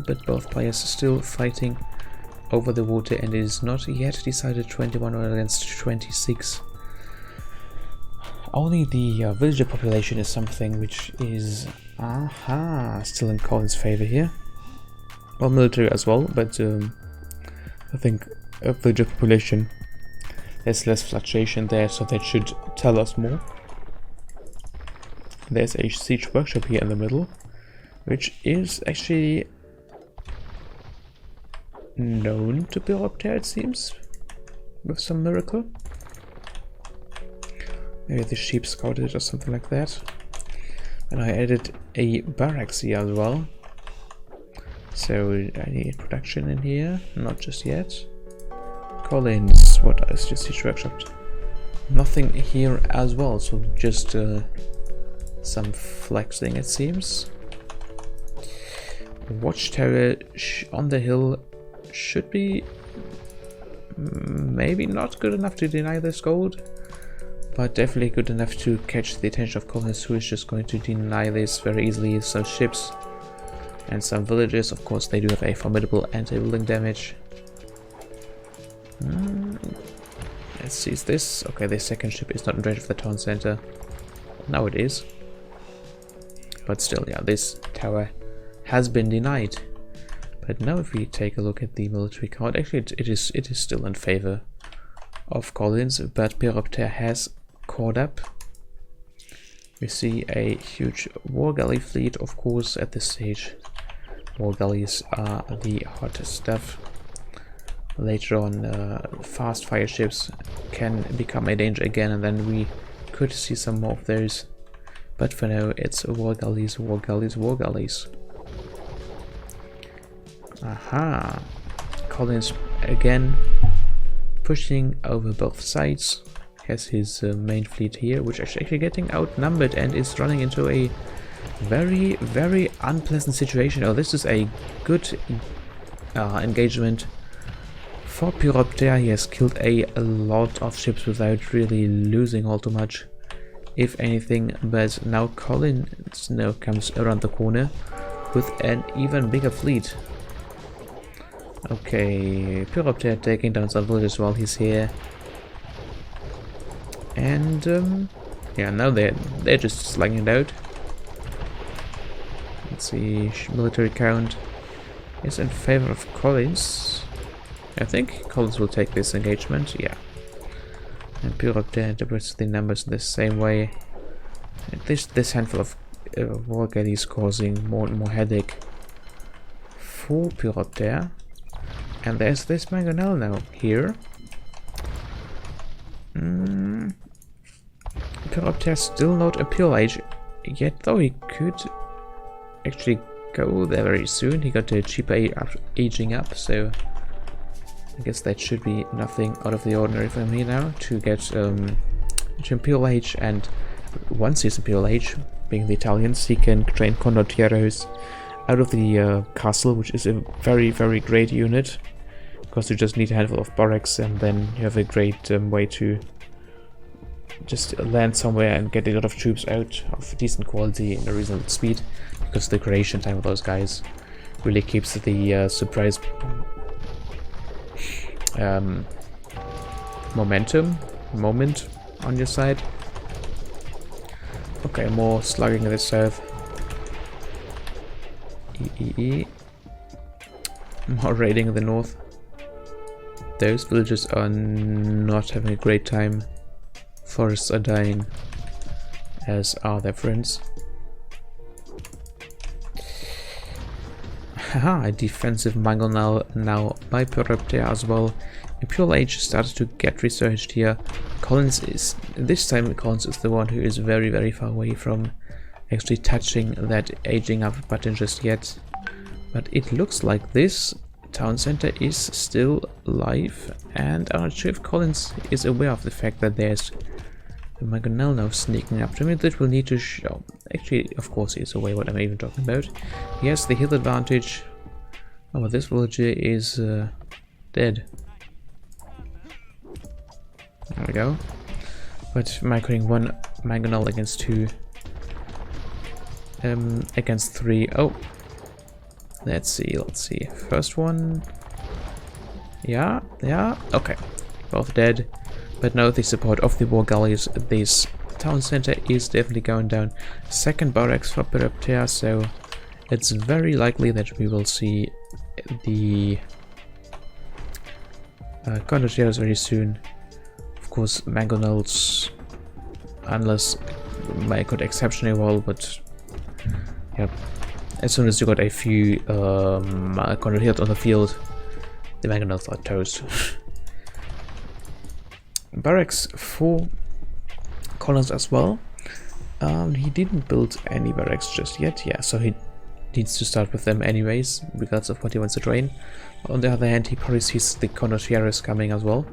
but both players are still fighting over the water, and it is not yet decided 21 against 26. Only the villager population is something which is still in Collins' favor here. Well, military as well, but I think a villager population has less fluctuation there, so that should tell us more. There's a siege workshop here in the middle, which is actually known to Pyroptere, it seems, with some miracle. Maybe the sheep scouted it or something like that. And I added a barracks here as well. So I need production in here, not just yet. Collins, what is just siege workshop? Nothing here as well, so just some flexing, it seems. Watchtower on the hill should be maybe not good enough to deny this gold, but definitely good enough to catch the attention of Collins, who is just going to deny this very easily. Some ships and some villages, of course, they do have a formidable anti-building damage. Let's see, is this... okay, the second ship is not in range of the town center. Now it is. But still, yeah, this tower has been denied. But now if we take a look at the military count, actually it is still in favor of Collins, but Pyroptere has caught up. We see a huge war galley fleet, of course, at this stage. War galleys are the hot stuff. Later on, fast fire ships can become a danger again, and then we could see some more of those. But for now, it's war galleys, war galleys, war galleys. Aha! Collins again pushing over both sides. Has his main fleet here, which is actually getting outnumbered and is running into a very, very unpleasant situation. Oh, this is a good engagement for Pyroptere. He has killed a lot of ships without really losing all too much, if anything. But now Collins now comes around the corner with an even bigger fleet. Okay, Pyroptere taking down some villages while he's here. And yeah, now they're just slanging it out. Let's see, military count is in favor of Collins. I think Collins will take this engagement, yeah. And Pyroptere interprets the numbers in the same way. And this handful of war galleys causing more and more headache for Pyroptere. And there's this mangonel now here. Pyroptere still not a Pure Age yet, though he could actually go there very soon. He got a cheaper aging up, so I guess that should be nothing out of the ordinary for me now to get to Imperial Age. And once he's Imperial Age, being the Italians, he can train condotieros out of the castle, which is a very, very great unit, because you just need a handful of barracks and then you have a great way to just land somewhere and get a lot of troops out of decent quality in a reasonable speed, because the creation time of those guys really keeps the surprise moment on your side. Okay, more slugging in the south. More raiding in the north. Those villages are not having a great time. Forests are dying, as are their friends. Haha, a defensive mangle now by Pyroptere as well. Imperial Age started to get researched here. Collins is, this time Collins is the one who is very, very far away from actually touching that aging up button just yet. But it looks like this town center is still live, and I'm not sure if Collins is aware of the fact that there's Mangonel now sneaking up to me. That will need to show. Actually, of course, he's away. What am I even talking about? He has the heal advantage. Oh, but this villager is dead. There we go. But microing one Mangonel against two. Against three. Oh. Let's see. First one. Yeah. Okay. Both dead. But now the support of the war galleys, this town center is definitely going down. Second barracks for Pyroptere, so it's very likely that we will see the condottiers very soon. Of course, Mangonels, unless might exceptionally well, but yep. As soon as you got a few condottiers on the field, the Mangonels are toast. Barracks for Collins as well. He didn't build any barracks just yet, yeah, so he needs to start with them anyways, regardless of what he wants to train. On the other hand, he probably sees the condottiers coming as well.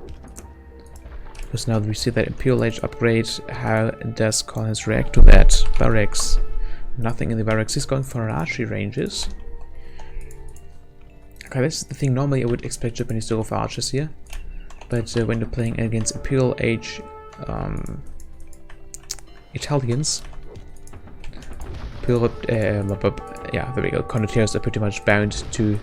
Because now we see that Imperial Age upgrade. How does Collins react to that? Barracks. Nothing in the barracks. He's going for archery ranges. Okay, this is the thing. Normally I would expect Japanese to go for archers here. But when you're playing against Imperial Age Italians, yeah, there we go. Condottiers are pretty much bound to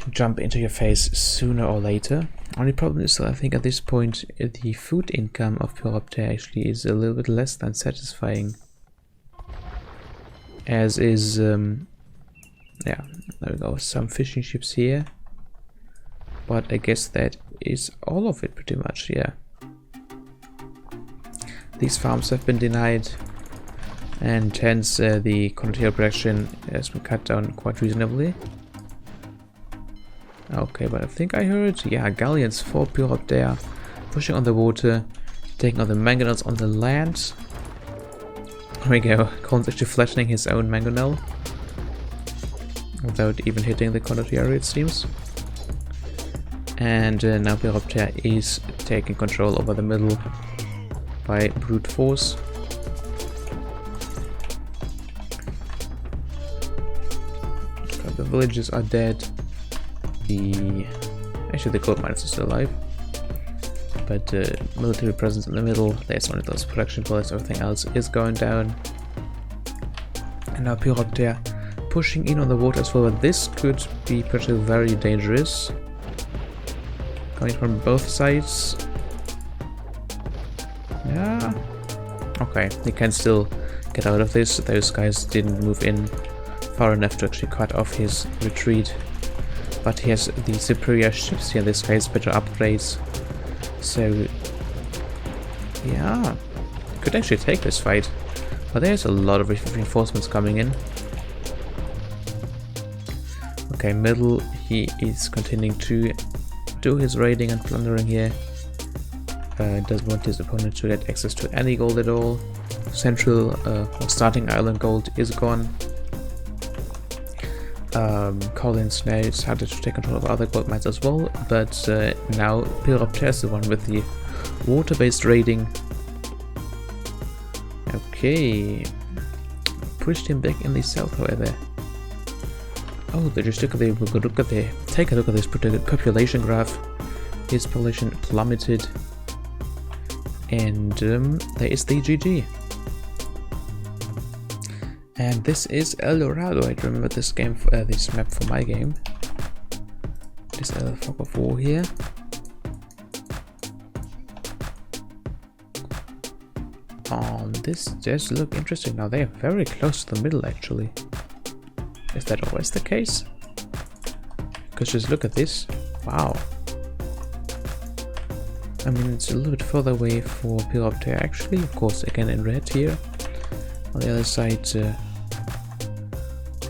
jump into your face sooner or later. Only problem is that I think at this point the food income of Pyroptere actually is a little bit less than satisfying. As is, yeah, there we go. Some fishing ships here. But I guess that is all of it pretty much, yeah. These farms have been denied, and hence the condottier production has been cut down quite reasonably. Okay, but I think I heard, yeah, galleons for Pyroptere, pushing on the water, taking on the Mangonels on the land. There we go, Collins actually flattening his own Mangonel, without even hitting the condottier, it seems. And now Pyroptere is taking control over the middle by brute force. Okay, the villages are dead. Actually the gold miners are still alive. But military presence in the middle, there's one of those production bullets, everything else is going down. And now Pyroptere pushing in on the water as well, but this could be potentially very dangerous. Coming from both sides. Yeah. Okay, he can still get out of this. Those guys didn't move in far enough to actually cut off his retreat. But he has the superior ships here. This guy has better upgrades. So, yeah. Could actually take this fight. But there's a lot of reinforcements coming in. Okay, middle. He is continuing to do his raiding and plundering here. Doesn't want his opponent to get access to any gold at all. Central or starting island gold is gone. Collins now decided to take control of other gold mines as well, but now Pyroptere is the one with the water-based raiding. Okay, pushed him back in the south, however. Oh, they just take a look at this population graph. His population plummeted, and there is the GG. And this is El Dorado. I remember this game, this map for my game. This fog of war here. This does look interesting. Now they are very close to the middle, actually. Is that always the case? Because just look at this. Wow. I mean, it's a little bit further away for Pyroptere, actually. Of course, again in red here. On the other side,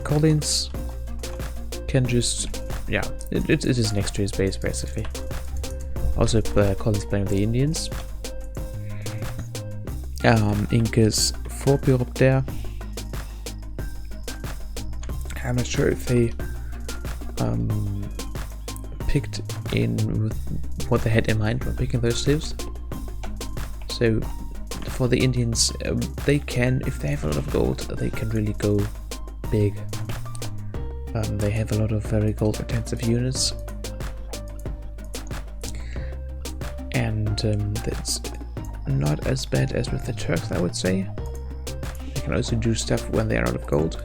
Collins can just, yeah, it is next to his base basically. Also, Collins playing with the Indians. Incas for Pyroptere. I'm not sure if they picked in with what they had in mind when picking those civs. So for the Indians, they can, if they have a lot of gold, they can really go big. They have a lot of very gold intensive units, and that's not as bad as with the Turks, I would say. They can also do stuff when they are out of gold,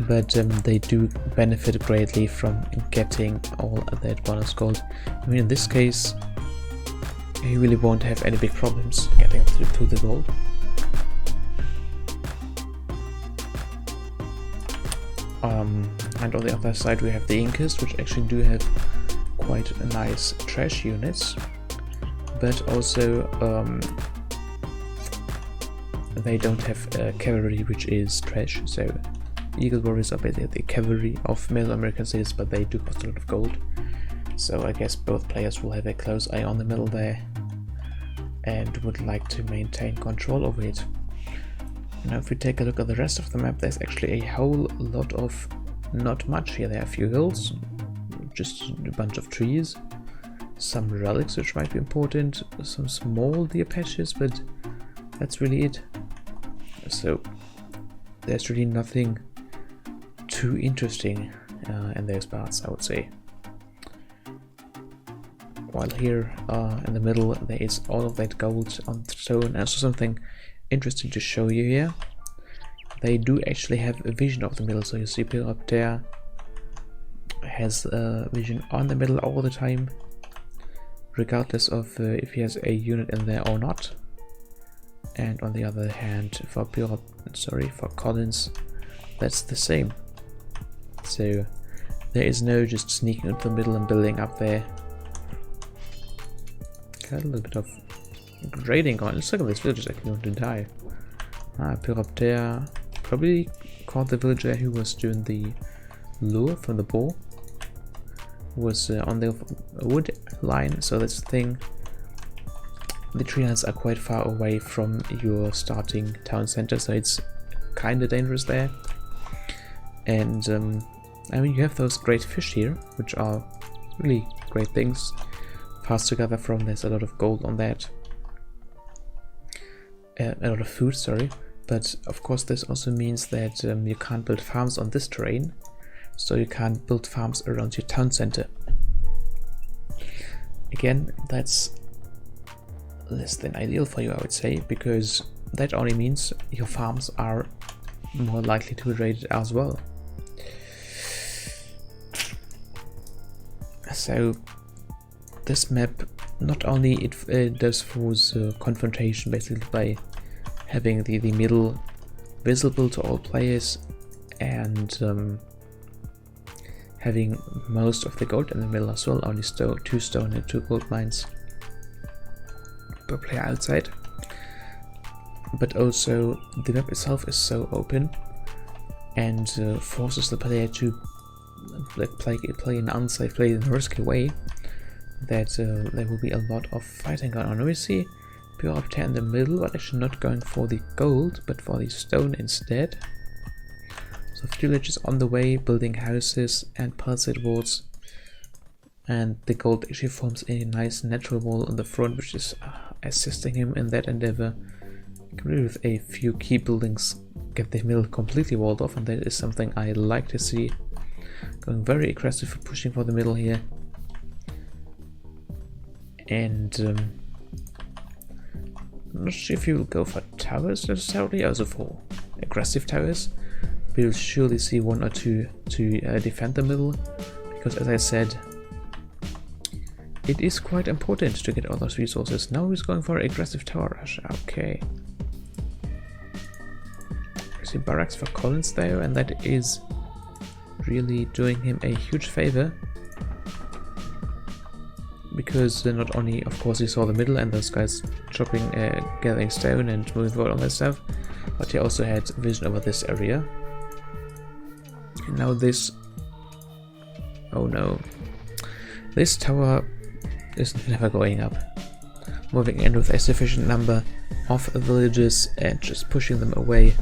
but they do benefit greatly from getting all that bonus gold. I mean, in this case, you really won't have any big problems getting through the gold. And on the other side we have the Incas, which actually do have quite nice trash units, but also they don't have cavalry, which is trash. So Eagle Warriors are basically the cavalry of Mesoamerican cities, but they do cost a lot of gold. So I guess both players will have a close eye on the middle there and would like to maintain control over it. Now if we take a look at the rest of the map, there's actually a whole lot of not much here. There are a few hills, just a bunch of trees, some relics which might be important, some small deer patches, but that's really it. So there's really nothing too interesting in those parts, I would say. While here in the middle there is all of that gold on stone. And also something interesting to show you here. They do actually have a vision of the middle, so you see Pyroptere has a vision on the middle all the time, regardless of if he has a unit in there or not. And on the other hand, for Collins, that's the same. So there is no just sneaking into the middle and building up there. Got a little bit of grading on. Let's look at this village actually want to die. Pyroptere probably caught the villager who was doing the lure from the boar. Was on the wood line, so that's the thing. The tree lines are quite far away from your starting town center, so it's kind of dangerous there. And I mean, you have those great fish here, which are really great things. Fast to gather from, there's a lot of gold on that. A lot of food, sorry. But of course this also means that you can't build farms on this terrain. So you can't build farms around your town center. Again, that's less than ideal for you, I would say, because that only means your farms are more likely to be raided as well. So this map, not only it does force confrontation basically by having the middle visible to all players and having most of the gold in the middle as well, only 2 stone and 2 gold mines per player outside. But also the map itself is so open and forces the player to play an unsafe, play in a risky way, that there will be a lot of fighting going on. We see Pyroptere in the middle, but actually not going for the gold, but for the stone instead. So villages on the way, building houses and palisade walls, and the gold actually forms a nice natural wall on the front, which is assisting him in that endeavor. You can really, with a few key buildings, get the middle completely walled off, and that is something I like to see. Going very aggressive, pushing for the middle here. And I'm not sure if you will go for towers necessarily, also for aggressive towers. We'll surely see 1 or 2 to defend the middle, because as I said, it is quite important to get all those resources. Now he's going for aggressive tower rush. Okay. I see barracks for Collins there, and that is really doing him a huge favor. Because not only, of course, he saw the middle and those guys chopping, gathering stone and moving forward on that stuff, but he also had vision over this area. And now this... oh no. This tower is never going up. Moving in with a sufficient number of villages and just pushing them away.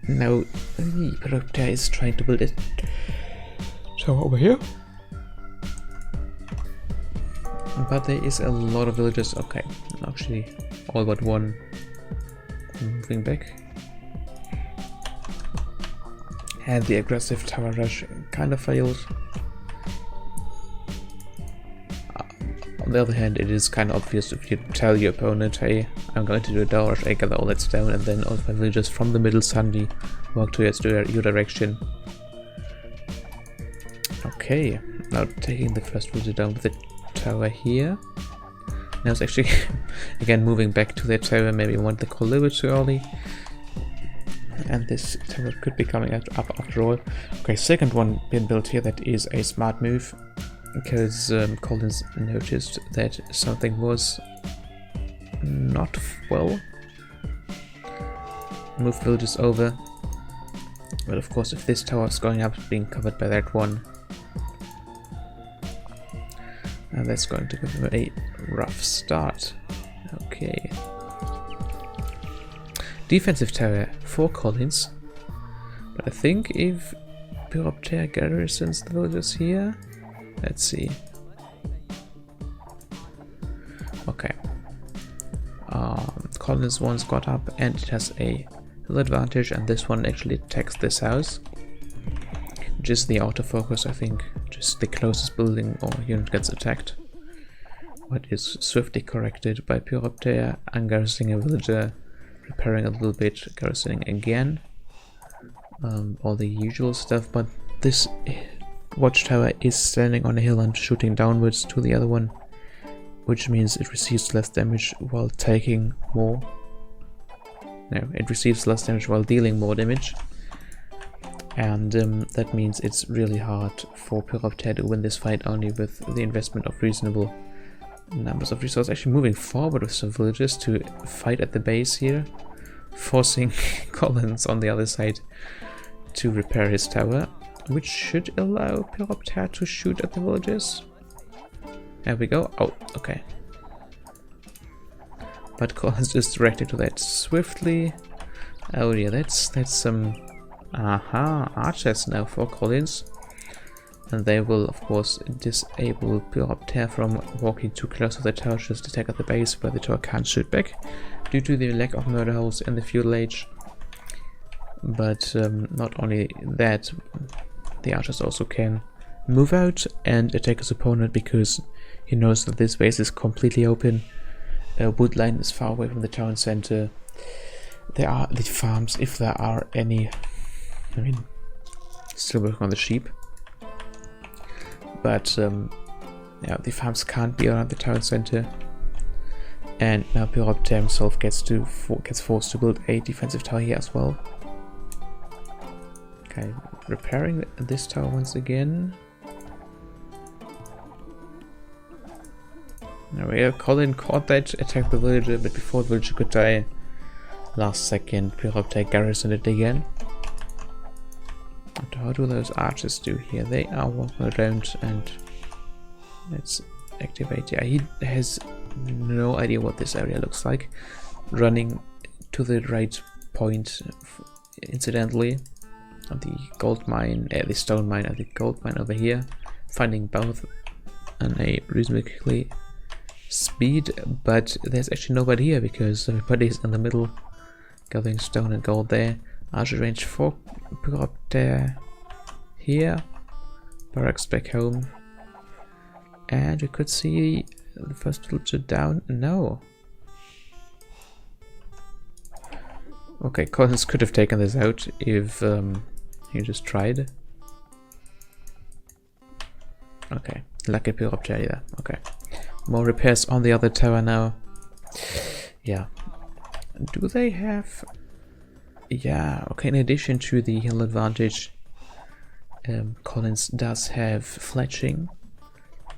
Now, Pyroptere is trying to build it tower over here. But there is a lot of villagers. Okay, actually all but one. Moving back. And the aggressive tower rush kind of failed. On the other hand, it is kind of obvious if you tell your opponent, hey, I'm going to do a tower rush, I gather all that stone, and then all of my villagers from the middle suddenly walk towards your direction. Okay, now taking the first villager down with the tower here. Now it's actually, again, moving back to that tower, maybe I want the call a little bit too early. And this tower could be coming up after all. Okay, second one being built here, that is a smart move. Because Collins noticed that something was not well. Move villages over. But of course, if this tower is going up, it's being covered by that one. And that's going to give him a rough start. Okay. Defensive tower for Collins. But I think if Pyroptere garrisons the villagers here. Let's see. Okay. Collins once got up and it has a little advantage, and this one actually attacks this house. Which is the autofocus, I think. Just the closest building or unit gets attacked. What is swiftly corrected by Pyroptere, ungarrisoning a villager, repairing a little bit, garrisoning again. All the usual stuff, but this watchtower is standing on a hill and shooting downwards to the other one, which means it receives less damage while taking more. No, it receives less damage while dealing more damage. And that means it's really hard for Pyroptere to win this fight only with the investment of reasonable numbers of resources. Actually moving forward with some villagers to fight at the base here, forcing Collins on the other side to repair his tower, which should allow Pyroptere to shoot at the villagers. There we go. Oh, okay. But Collins just directed to that swiftly. Oh yeah, that's some archers now for Collins. And they will of course disable Pyroptere from walking too close to the tower, just attack at the base where the tower can't shoot back due to the lack of murder holes in the feudal age. But not only that, the archers also can move out and attack his opponent because he knows that this base is completely open. Woodline is far away from the town center. There are the farms, if there are any. I mean, still working on the sheep. But yeah, the farms can't be around the town center. And now Pyroptere himself gets forced to build a defensive tower here as well. Okay, repairing this tower once again. There we go. Colin caught that, attacked the villager, but before the villager could die, last second, Pyroptere garrisoned it again. And how do those archers do here? They are walking around, and let's activate. Yeah, he has no idea what this area looks like. Running to the right point, incidentally, of the gold mine, the stone mine, and the gold mine over here, finding both on a reasonably speed, but there's actually nobody here because everybody's in the middle gathering stone and gold there. Archer range for Pyroptere here, barracks back home, and we could see the first villager down. No. Okay, Collins could have taken this out if he just tried. Okay, lucky Pyroptere there. Okay. More repairs on the other tower now. Yeah. Do they have... Yeah, okay, in addition to the hill advantage, Collins does have fletching,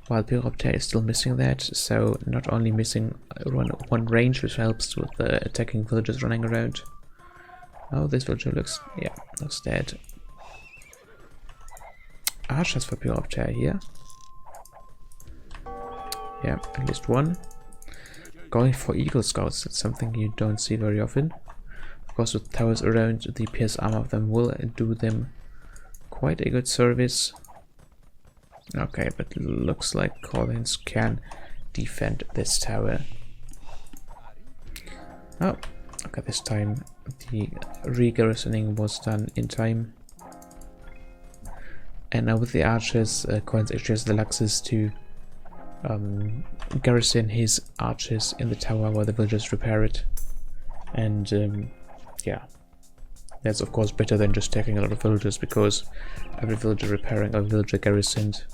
while Pyroptere is still missing that, so not only missing one range, which helps with the attacking villagers running around. Oh, this villager looks dead. Archers for Pyroptere here. Yeah, at least one. Going for Eagle Scouts, that's something you don't see very often. Of course, with towers around, the pierce armor of them will do them quite a good service. Okay, but looks like Collins can defend this tower. Oh, okay, this time the re-garrisoning was done in time. And now with the archers, Collins actually has the luxus to garrison his archers in the tower while the villagers repair it. And yeah, that's of course better than just taking a lot of villagers, because every villager repairing a villager garrisoned,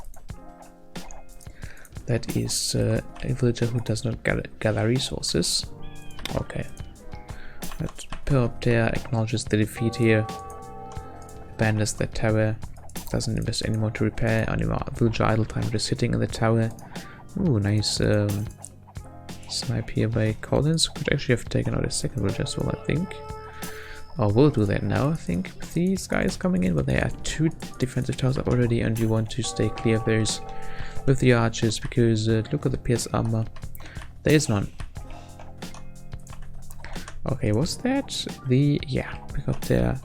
that is a villager who does not gather resources. Okay, but Pyroptere acknowledges the defeat here, abandons that tower, doesn't invest anymore to repair, any more villager idle time, just sitting in the tower. Ooh, nice snipe here by Collins. Could actually have taken out a second villager as well, I think. Or will do that now, I think. These guys coming in, but there are 2 defensive towers up already, and you want to stay clear of those with the archers, because look at the pierce armor. There is none. Okay, was that the... yeah, pick up there.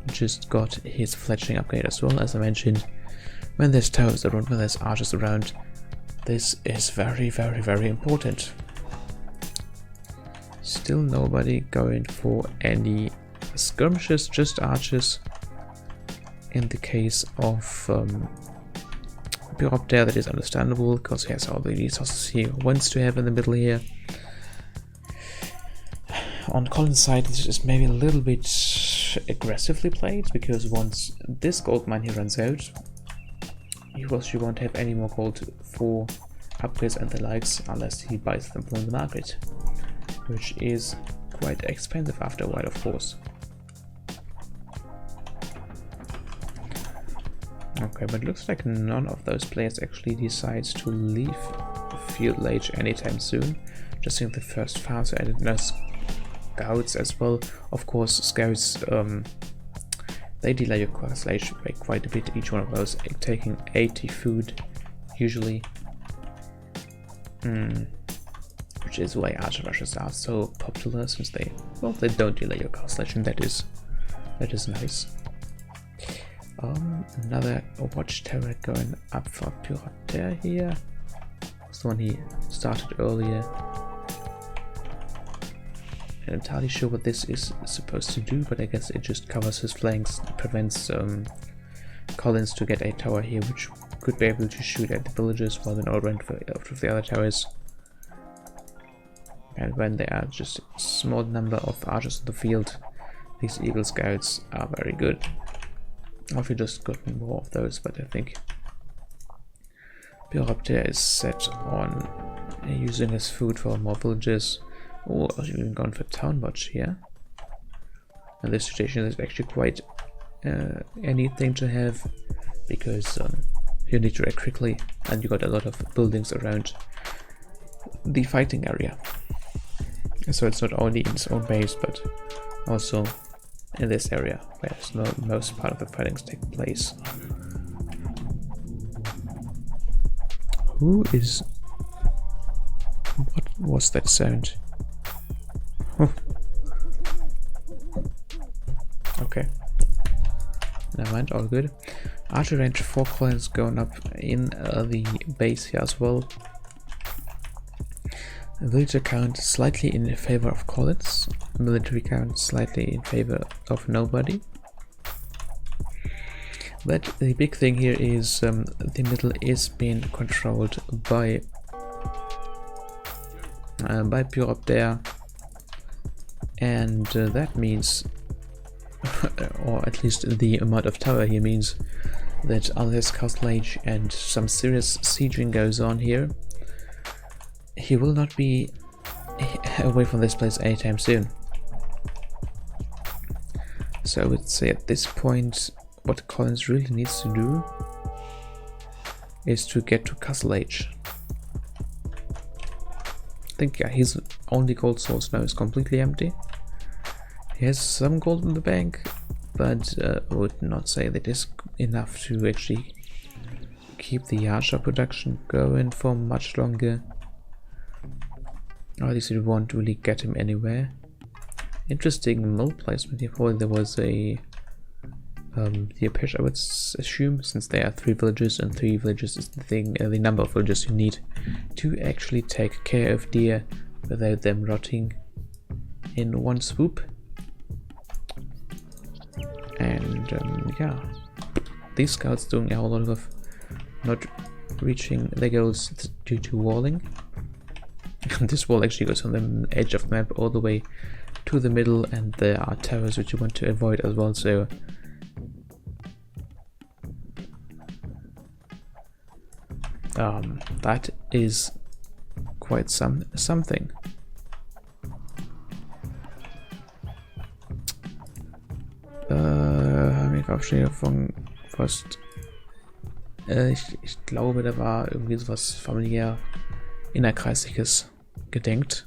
Just got his fletching upgrade as well. As I mentioned, when there's towers around, when there's archers around, this is very, very, very important. Still nobody going for any skirmishes, just archers. In the case of Pyroptere, that is understandable, because he has all the resources he wants to have in the middle here. On Collins' side, this is maybe a little bit aggressively played, because once this gold mine here runs out, you won't have any more gold for upgrades and the likes unless he buys them from the market, which is quite expensive after a while, of course. Okay, but it looks like none of those players actually decides to leave Field Lage anytime soon. Just seeing the first phase added no scouts as well. Of course, scouts they delay your constellation by quite a bit, each one of those taking 80 food usually. Which is why archer rushes are so popular, since they don't delay your constellation. That is nice. Another watch turret going up for Pyroptere here. That's the one he started earlier. I'm not entirely sure what this is supposed to do, but I guess it just covers his flanks, prevents Collins to get a tower here, which could be able to shoot at the villagers while they're all run out of the other towers. And when there are just a small number of archers in the field, these Eagle Scouts are very good. I've just gotten more of those, but I think Pyroptere is set on using his food for more villages. Oh, I've even gone for town watch here. And this situation is actually quite anything to have, because you need to react quickly, and you got a lot of buildings around the fighting area. So it's not only in its own base, but also in this area where most part of the fightings take place. What was that sound? Oh. Okay. Never mind, all good. Archer range 4 Collins going up in the base here as well. Villager count slightly in favor of Collins. Military count slightly in favor of nobody. But the big thing here is the middle is being controlled by Pyroptere, and that means, or at least the amount of tower here means, that unless Castle Age and some serious sieging goes on here, he will not be away from this place anytime soon. So I would say at this point, what Collins really needs to do is to get to Castle Age. I think, yeah, his only gold source now is completely empty. He has some gold in the bank, but I would not say that is enough to actually keep the archer production going for much longer. Or at least it won't really get him anywhere. Interesting mill placement here. Probably there was a the approach, I would assume, since there are 3 villages, and 3 villages is the thing, the number of villages you need to actually take care of deer without them rotting in one swoop. And yeah, these scouts doing a whole lot of not reaching their goals due to walling. This wall actually goes on the edge of the map all the way to the middle, and there are towers which you want to avoid as well, so that is quite something. Aufstellung fast. Ich glaube, da war irgendwie sowas familiär innerkreisliches gedenkt.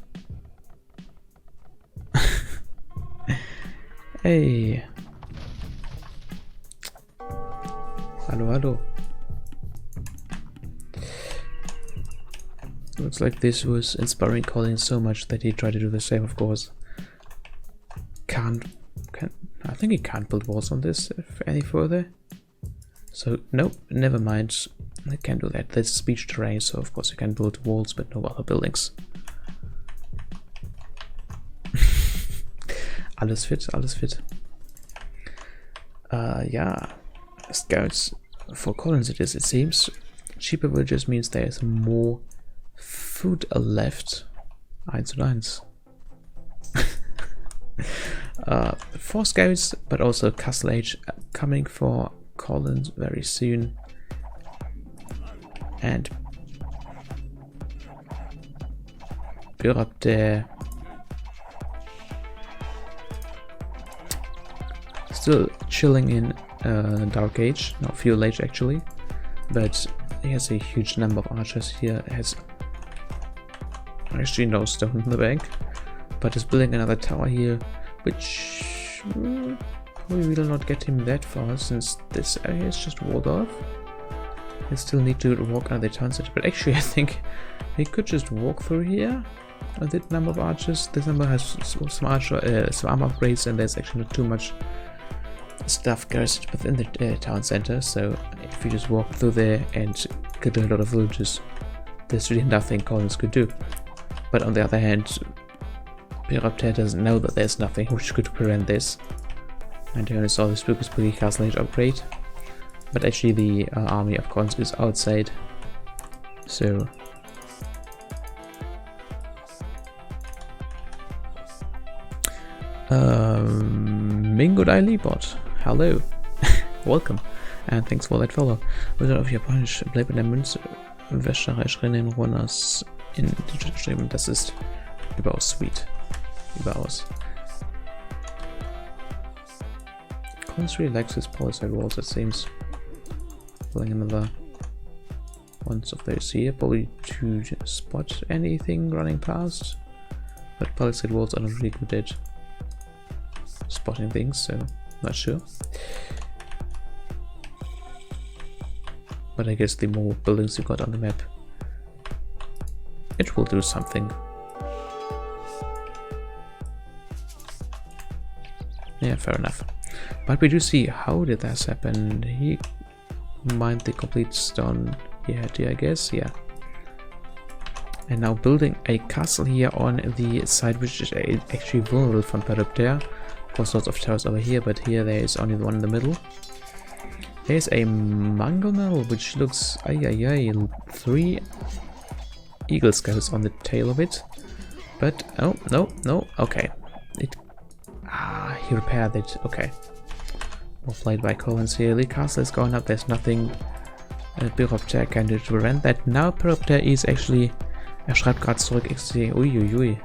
Hey. Hallo, hallo. Looks like this was inspiring Collins so much that he tried to do the same, of course. I think he can't build walls on this any further. So, nope, never mind. I can't do that. There's speech terrain, so of course you can build walls, but no other buildings. Alles fit, alles fit. Yeah, scouts for Collins it is, it seems. Cheaper villages means there's more food left. 1:1. 4 scouts, but also Castle Age coming for Collins very soon. And Pyroptere still chilling in Dark Age, not Fuel Age actually, but he has a huge number of archers here. Has actually no stone in the bank, but is building another tower here, which probably will not get him that far since this area is just walled off. He still need to walk under the town center, but actually I think he could just walk through here. A good number of archers. This number has some armor upgrades, and there's actually not too much stuff garrisoned within the town center, so if you just walk through there and get a lot of villages, there's really nothing Collins could do. But on the other hand, Pyroptere doesn't know that there's nothing which could prevent this, and he only saw the spooky Castle Age upgrade. But actually the army of Collins is outside, so Mingo Daily Bot, hello, welcome, and thanks for that follow. Wizard of Japanisch bleibt in der Münzwäscherei Schreinen Runners in die Chat schreiben, das ist überaus sweet. Überaus. Collins really likes his polycide walls, it seems. Pulling another ones of those here, probably to spot anything running past. But palisade walls are not really good at spotting things, so not sure. But I guess the more buildings you got on the map, it will do something. Yeah, fair enough. But we do see, how did that happen? He mined the complete stone he had here, I guess, yeah. And now building a castle here on the side which is actually vulnerable from Pyroptere. Of course, lots of towers over here, but here there is only the one in the middle. There's a mangonel which looks 3 eagle scouts on the tail of it. But oh no, okay. He repaired it, okay. Well played by Collins here. The castle is going up, there's nothing Pyroptere can do to prevent that. Now Pyroptere is actually, schreibt gerade zurück, ich sehe, uiuiui.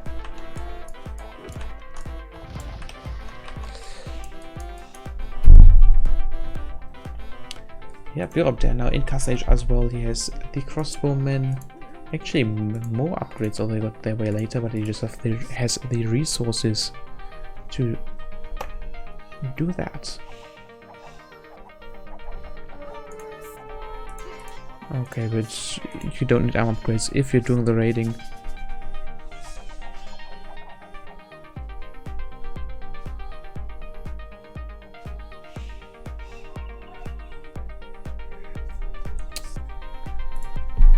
Yeah, Pyroptere now in Castle Age as well. He has the crossbowmen, actually more upgrades, although they got their way later, but he just has the resources to do that. Okay, but you don't need armor upgrades if you're doing the raiding.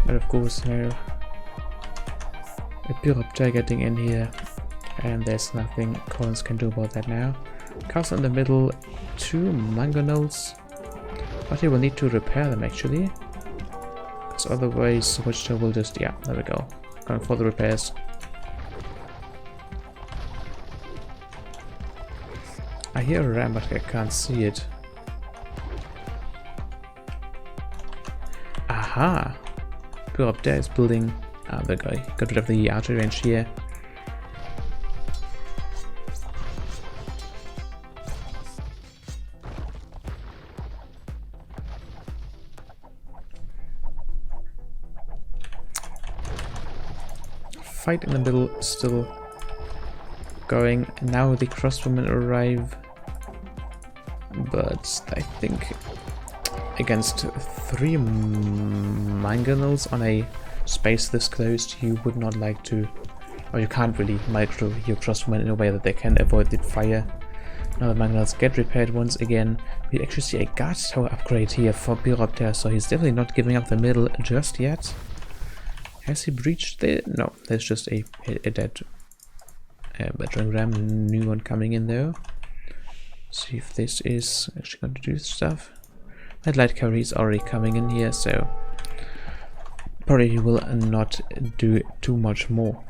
But of course now a Pyroptere getting in here, and there's nothing Collins can do about that now. Castle in the middle, 2 mangonels, but he will need to repair them actually, because otherwise Witcher will just, yeah, there we go, going for the repairs. I hear a ram, but I can't see it. Aha! Pyroptere is building. There we go. Got rid of the archery range here. Fight in the middle still going. Now the crossbowmen arrive, but I think against 3 mangonels on a space this close, you would not like to, or you can't really micro your crossbowmen in a way that they can avoid the fire. Now the mangonels get repaired once again. We actually see a guard tower upgrade here for Pyroptere, so he's definitely not giving up the middle just yet. Has he breached there? No, there's just a dead battering ram. New one coming in though. See if this is actually going to do stuff. That light cavalry is already coming in here, so probably he will not do too much more.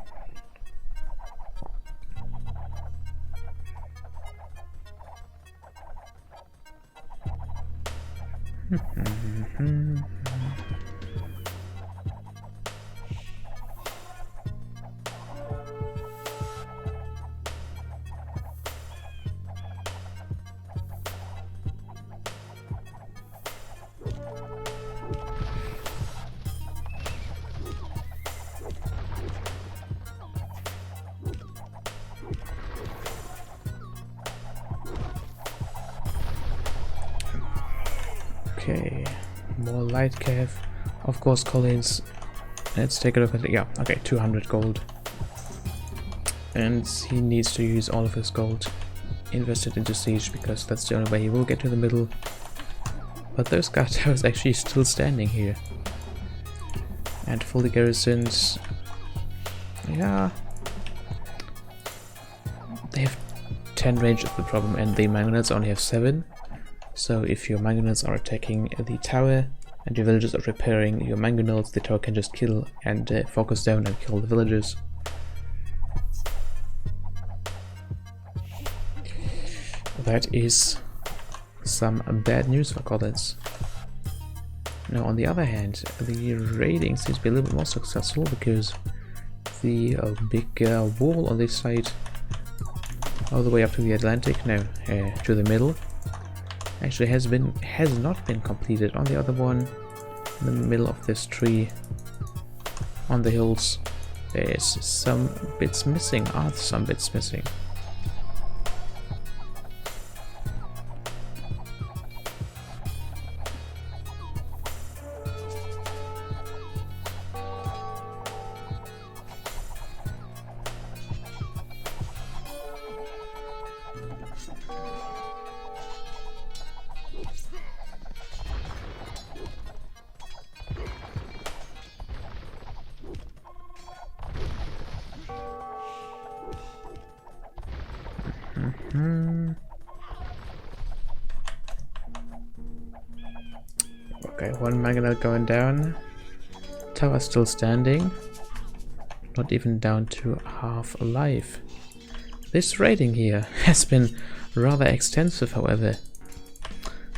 Okay, more light cav. Of course, Collins. Let's take a look at it. Yeah, okay, 200 gold. And he needs to use all of his gold invested into siege, because that's the only way he will get to the middle. But those guard towers actually still standing here. And fully garrisoned. Yeah. They have 10 range is the problem, and the mangonels only have 7. So if your mangonels are attacking the tower and your villagers are repairing your mangonels, the tower can just kill and focus down and kill the villagers. That is some bad news for Collins. Now on the other hand, the raiding seems to be a little bit more successful, because the big wall on this side all the way up to the Atlantic, now to the middle, actually has not been completed. On the other one, in the middle of this tree on the hills, there's some bits missing. Are some bits missing? Okay, one mangonel going down. Tower still standing. Not even down to half alive. This raiding here has been rather extensive, however.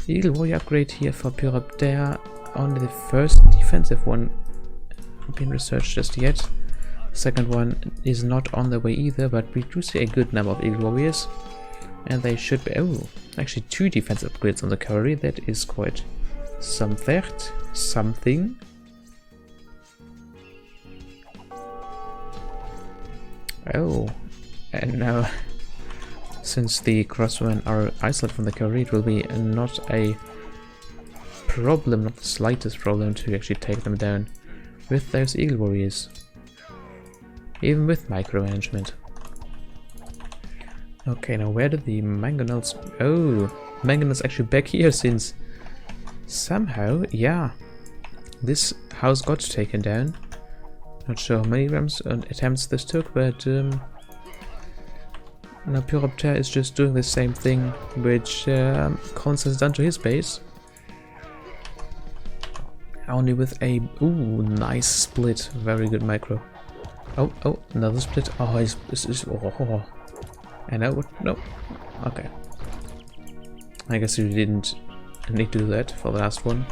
The Eagle Warrior upgrade here for Pyroptere, only the first defensive one been researched just yet. Second one is not on the way either, but we do see a good number of Eagle Warriors. And they should be, oh, actually 2 defensive upgrades on the cavalry. That is quite something. Oh, and now since the crossbowmen are isolated from the cavalry, it will be not a problem, not the slightest problem, to actually take them down with those Eagle Warriors, even with micromanagement. Okay, now where did the mangonels... Oh, mangonels actually back here, since somehow, yeah, this house got taken down. Not sure how many attempts this took, but now Pyroptere is just doing the same thing which Collins has done to his base. Only with a nice split, very good micro. Oh, another split. Oh, oh. And now what? No. Okay. I guess you didn't need to do that for the last one.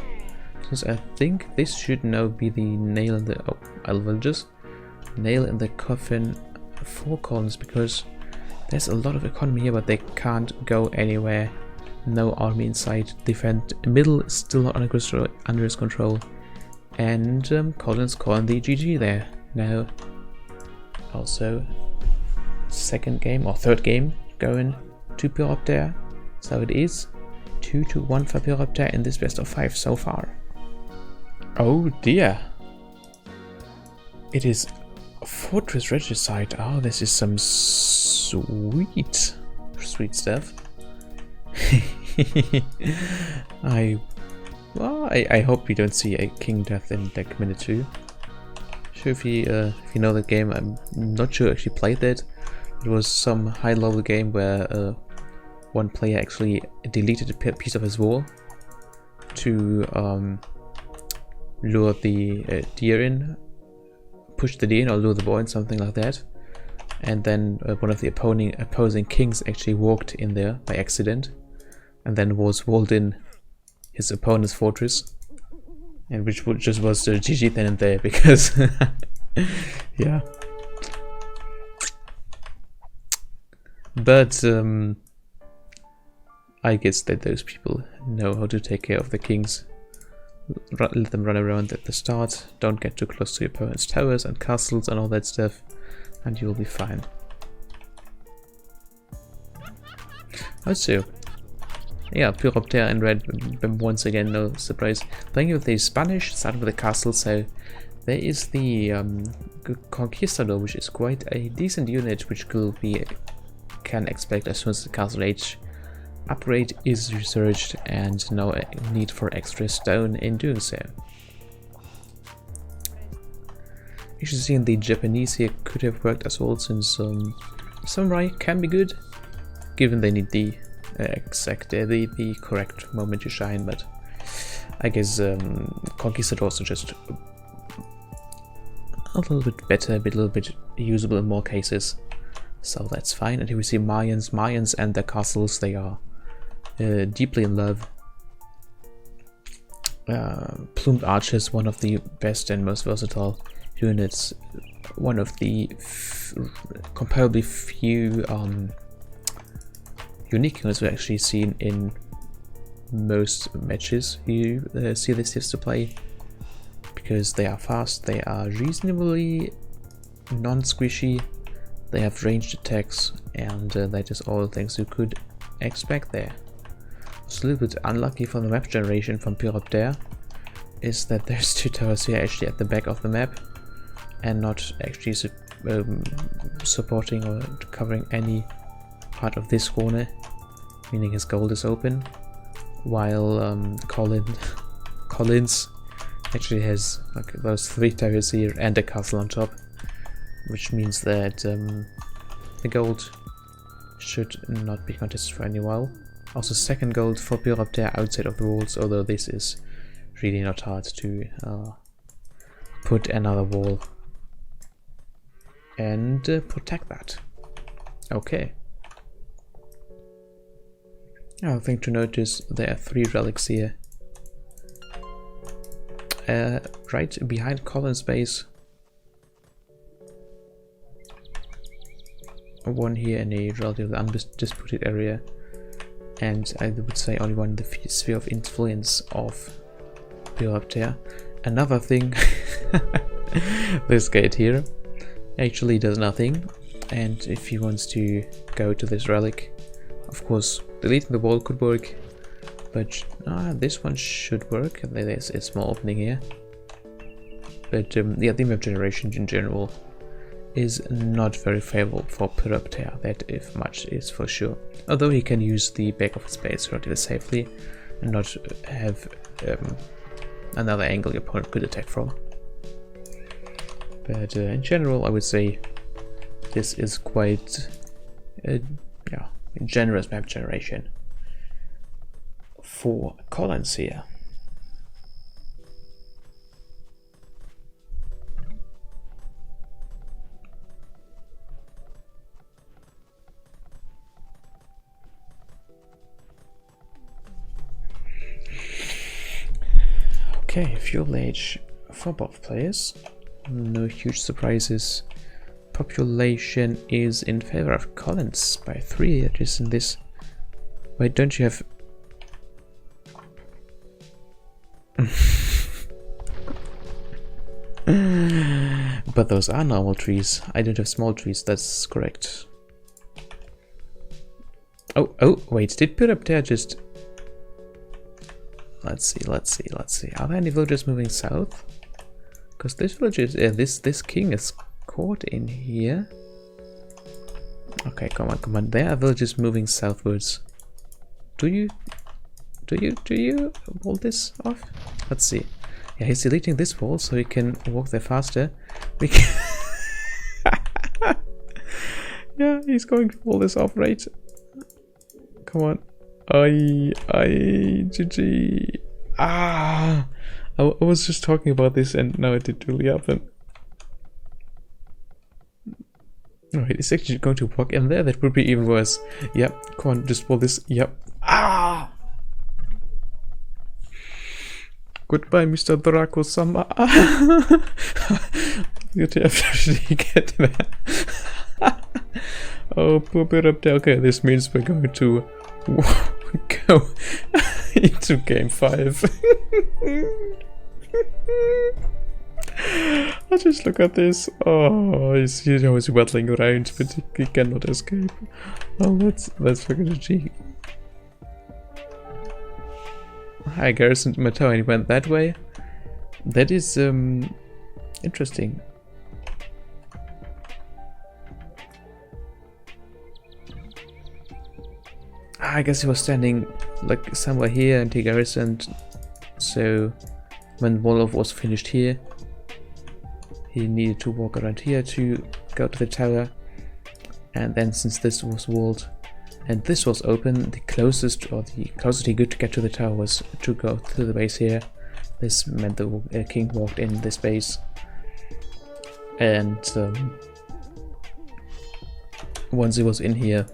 Since I think this should now be the nail in the nail in the coffin for Collins, because there's a lot of economy here, but they can't go anywhere. No army inside. Defend middle is still not under his control, and Collins calling the GG there. Now, also second game or third game going to Pyroptere, so it is 2-1 for Pyroptere in this best of 5 so far. Oh dear, it is Fortress Regicide. Oh, this is some sweet stuff. I hope we don't see a king death in deck minute 2. Sure, if you know the game, I'm not sure I actually played that. It was some high level game where one player actually deleted a piece of his wall to lure the deer in, push the deer in or lure the boar in, something like that. And then one of the opposing kings actually walked in there by accident, and then was walled in his opponent's fortress, and which just was the GG then and there, because yeah. But I guess that those people know how to take care of the kings. Let them run around at the start, don't get too close to your opponent's towers and castles and all that stuff, and you'll be fine. Also, yeah, Pyroptere and red, once again, no surprise. Playing with the Spanish, starting with the castle, so there is the Conquistador, which is quite a decent unit, which can expect as soon as the castle age upgrade is researched, and no need for extra stone in doing so. You should see in the Japanese here could have worked as well, since samurai can be good, given they need the the correct moment to shine. But I guess Conquistadors are just a little bit better, a little bit usable in more cases, so that's fine. And here we see Mayans and their castles. They are deeply in love. Plumed archers, one of the best and most versatile units, one of the comparably few unique units we've actually seen in most matches you see this used to play, because they are fast, they are reasonably non-squishy, they have ranged attacks, and that is all the things you could expect there. What's a little bit unlucky for the map generation from Pyroptere is that there's 2 towers here actually at the back of the map, and not actually supporting or covering any part of this corner, meaning his gold is open, while Collins actually has like those 3 towers here and a castle on top, which means that the gold should not be contested for any while. Also, second gold for Pyroptere outside of the walls, although this is really not hard to put another wall and protect that. Okay. Another thing to notice, there are 3 relics here. Right behind Collins' base. One here in a relatively undisputed area, and I would say only one in the sphere of influence of Pyroptere. Another thing, this gate here actually does nothing, and if he wants to go to this relic, of course deleting the wall could work, but this one should work. There's a small opening here, but yeah, the map generation in general is not very favorable for Pyroptere, that if much is for sure. Although he can use the back of his base relatively safely and not have another angle your opponent could attack from. But in general, I would say this is quite a generous map generation for Collins here. Okay, fuel age for both players. No huge surprises. Population is in favor of Collins by 3. That is in this. Wait, don't you have? But those are normal trees. I don't have small trees. That's correct. Oh, wait. Did Pyroptere just? Let's see. Are there any villagers moving south? Because this village is this king is caught in here. Okay, come on. There are villagers moving southwards. Do you wall this off? Let's see. Yeah, he's deleting this wall so he can walk there faster. We can yeah, he's going to wall this off, right? Come on. GG. I was just talking about this and now it did really happen. Alright, it's actually going to walk in there. That would be even worse. Yep, come on, just pull this. Yep. Goodbye, Mr. Draco-sama. You have to get there. Oh, poor bit up there. Okay, this means we're going to go into game 5. I'll just look at this. Oh, he's always waddling around, but he cannot escape. Oh, that's fucking GG. Hi, Garrison Mateo, and he went that way. That is interesting. I guess he was standing like somewhere here and he garrisoned, so when Wolof was finished here, he needed to walk around here to go to the tower, and then since this was walled and this was open, the closest he could get to the tower was to go to the base here. This meant the king walked in this base, and once he was in here,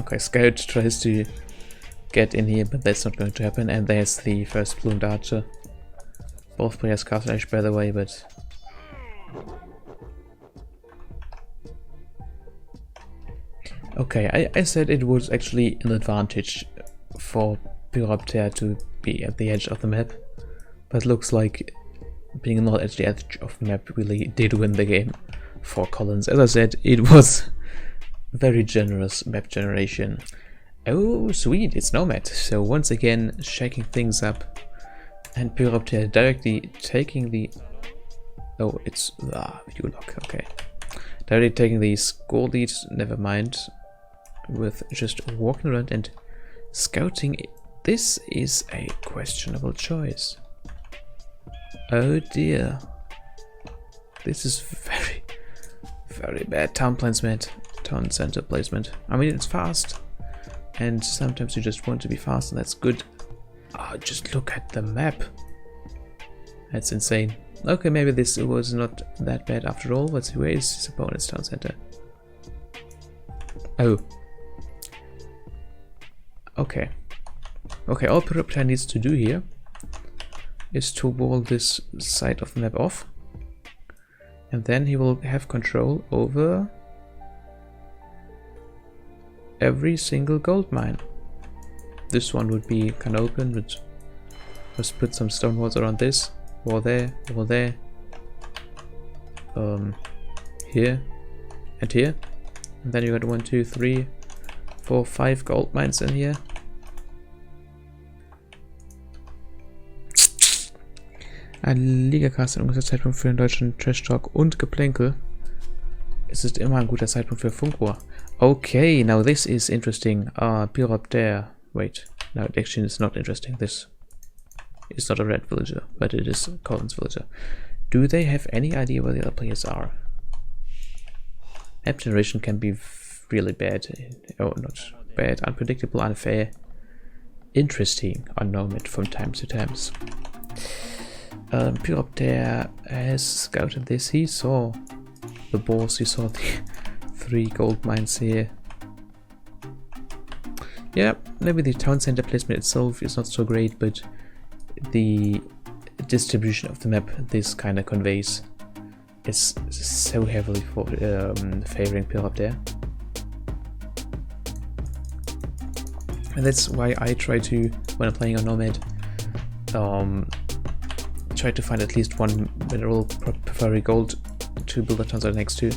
okay, Scout tries to get in here, but that's not going to happen. And there's the first plumed archer. Both players cast Ash, by the way, but okay, I said it was actually an advantage for Pyroptere to be at the edge of the map, but looks like being not at the edge of the map really did win the game for Collins. As I said, it was very generous map generation. Oh sweet, it's Nomad, so once again shaking things up, and Pyroptere directly taking the... oh, it's... view lock, okay. Directly taking the score lead, never mind, with just walking around and scouting. This is a questionable choice. Oh dear. This is very bad town placement. Town center placement. I mean, it's fast, and sometimes you just want to be fast, and that's good. Oh, just look at the map. That's insane. Okay, maybe this was not that bad after all. Let's see, where is his opponent's town center? Oh. Okay. Okay, all Pyroptere needs to do here is to wall this side of the map off, and then he will have control over every single gold mine. This one would be kind of open, but let's put some stone walls around this, wall there, here and here, and then you got 1, 2, 3, 4, 5 gold mines in here. Ein Ligacast, ein guter Zeitpunkt für den deutschen Trash Talk und Geplänkel. Es ist immer ein guter Zeitpunkt für Funkrohr. Okay, now this is interesting. Pyroptere. Wait, no, actually it's not interesting. This It's not a red villager, but it is a Collins villager. Do they have any idea where the other players are? Map generation can be really bad. Oh, not bad. Unpredictable, unfair, interesting on Nomad from time to time. Pyroptere has scouted this. He saw the boss. He saw the 3 gold mines here. Yeah, maybe the town center placement itself is not so great, but the distribution of the map this kind of conveys is so heavily for favoring Pyroptere. And that's why I try to, when I'm playing on Nomad, try to find at least one mineral, preferably gold, to build the towns right next to,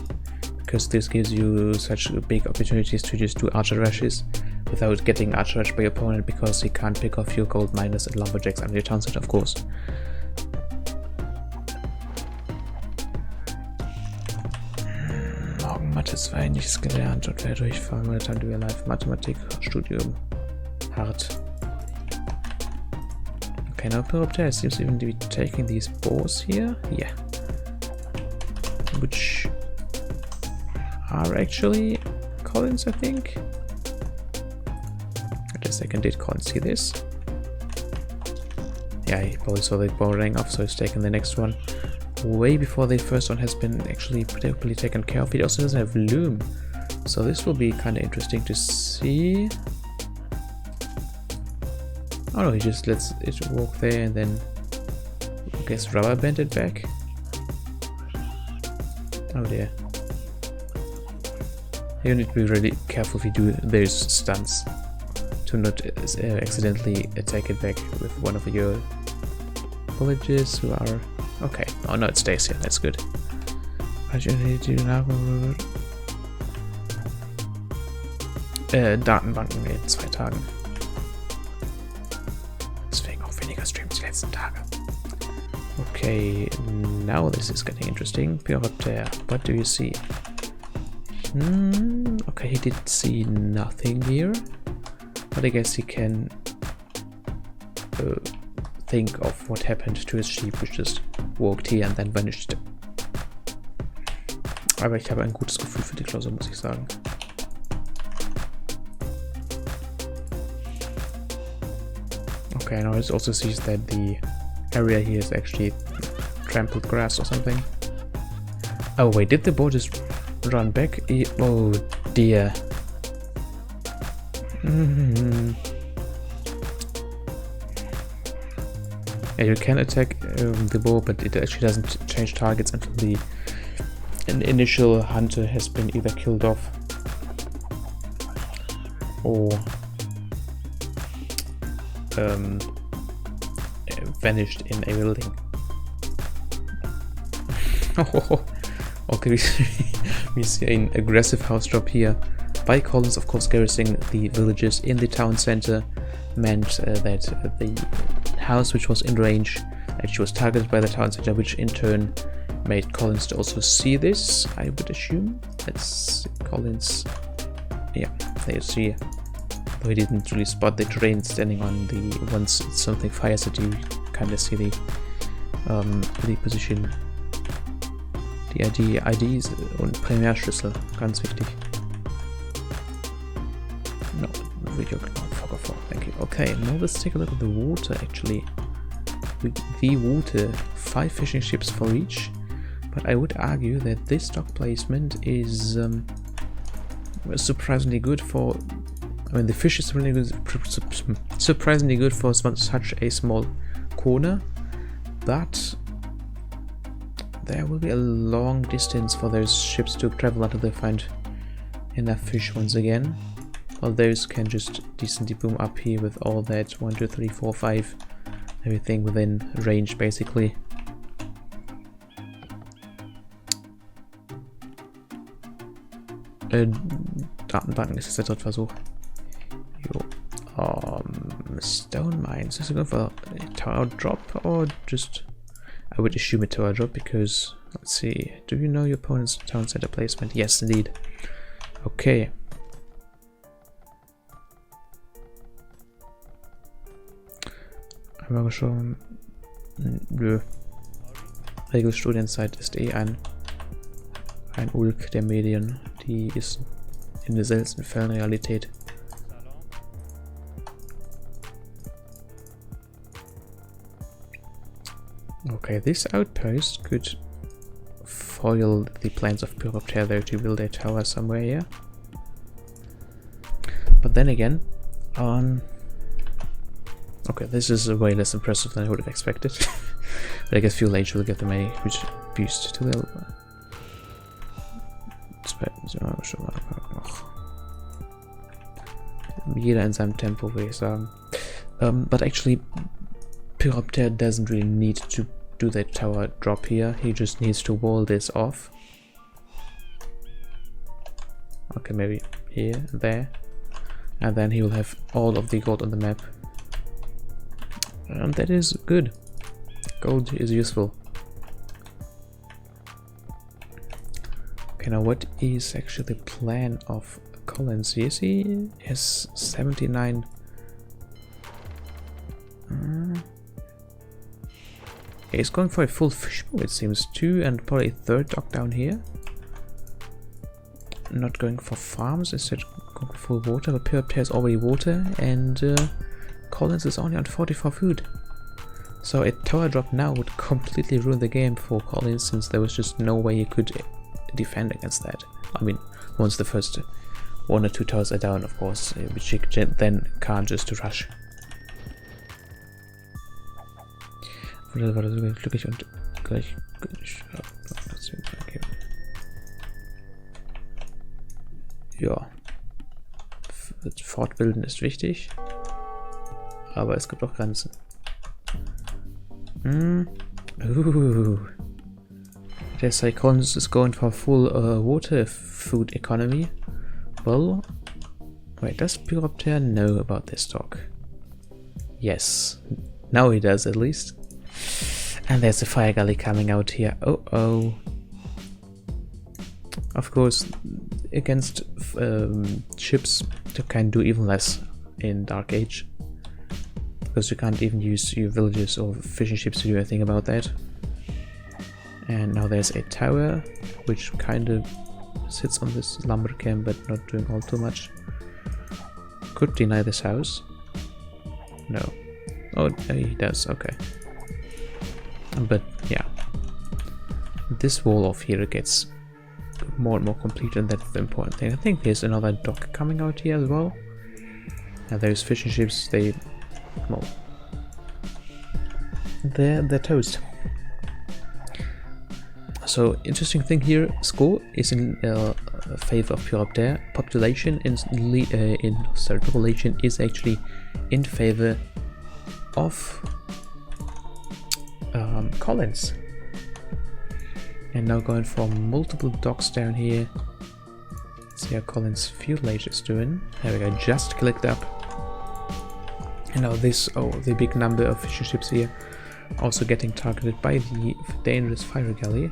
because this gives you such big opportunities to just do archer rushes without getting archer rushed by your opponent, because he can't pick off your gold miners and lumberjacks under your town center, of course. Morgen Mathe 2 nichts gelernt und werde durchfahren, meine Time to be alive. Mathematik, Studium. Hard. Okay, now Pyroptere seems even to be taking these boars here. Yeah. Which are actually Collins, I think. Wait a second, did Collins see this? Yeah, he probably saw the boar running off, so he's taking the next one way before the first one has been actually properly taken care of. He also doesn't have loom, so this will be kind of interesting to see. Oh no, he just lets it walk there and then I guess rubber band it back. Oh dear. You need to be really careful if you do those stunts to not accidentally attack it back with one of your villages who are... Okay, oh no, it stays here, that's good. Datenbanken in 2 Tagen. Streams die letzten Tage. Okay, now this is getting interesting. Pyroptere, what do you see? Okay, he did see nothing here, but I guess he can think of what happened to his sheep, which just walked here and then vanished. Aber ich habe ein gutes Gefühl für die Klausur, muss ich sagen. Okay, now it also sees that the area here is actually trampled grass or something. Oh wait, did the boar just run back? Oh dear. Yeah, you can attack the boar, but it actually doesn't change targets until the initial hunter has been either killed off or vanished in a building. Okay, we see an aggressive house drop here by Collins. Of course, garrisoning the villages in the town center meant that the house which was in range actually was targeted by the town center, which in turn made Collins to also see this, I would assume. That's Collins. Yeah, there you see. Though he didn't really spot the terrain standing on the... Once something fires at you, kind of see the position. Die IDs und Primärschlüssel, ganz wichtig. No, video photographer, thank you. Okay, now let's take a look at the water actually. The water, 5 fishing ships for each, but I would argue that this stock placement is surprisingly good for... I mean, the fish is really good, surprisingly good for such a small corner, but there will be a long distance for those ships to travel until they find enough fish once again. While those can just decently boom up here with all that 1, 2, 3, 4, 5, everything within range basically. Datenbanken ist jetzt der dritte Versuch. Stone mines. Is it going for a tower drop or just... I would assume a tower drop because... Let's see. Do you know your opponent's town center placement? Yes, indeed. Okay. Haben wir schon... Nö. Regelstudienzeit ist eh ein Ulk der Medien. Die ist in den seltensten Fällen Realität. Okay, this outpost could foil the plans of Pyroptere there to build a tower somewhere here. But then again, okay, this is way less impressive than I would have expected. But I guess Fuel Age will give them a huge boost to their... Jeder in seinem Tempo, würde ich sagen. But actually, Pyroptere doesn't really need to do that tower drop here. He just needs to wall this off. Okay, maybe here, there. And then he will have all of the gold on the map. And that is good. Gold is useful. Okay, now what is actually the plan of Collins? Yes, he has 79. He's going for a full fishbowl, it seems, too, and probably a third dock down here. Not going for farms, instead going for full water, but Pyroptere is already water, and Collins is only on 44 food. So a tower drop now would completely ruin the game for Collins, since there was just no way he could defend against that. I mean, once the first 1 or 2 towers are down, of course, which he then can't just rush. War das sogar glücklich und gleich. Okay. Ja. Fortbilden ist wichtig. Aber es gibt auch Grenzen. They say Collins is going for full water food economy. Well, wait, does Pyroptere know about this talk? Yes. Now he does, at least. And there's a fire gully coming out here. Oh. Of course, against ships, you can do even less in Dark Age. Because you can't even use your villages or fishing ships to do anything about that. And now there's a tower, which kind of sits on this lumber camp, but not doing all too much. Could deny this house. No. Oh, he does, okay. But yeah, this wall off here gets more and more complete, and that's the important thing. I think there's another dock coming out here as well. And those fishing ships, they, well, they're toast. So interesting thing here, score is in favor of Pyroptere. Population population is actually in favor of Collins. And now going for multiple docks down here. Let's see how Collins' fuel age is doing. There we go, just clicked up. And now this, the big number of fishing ships here also getting targeted by the dangerous fire galley.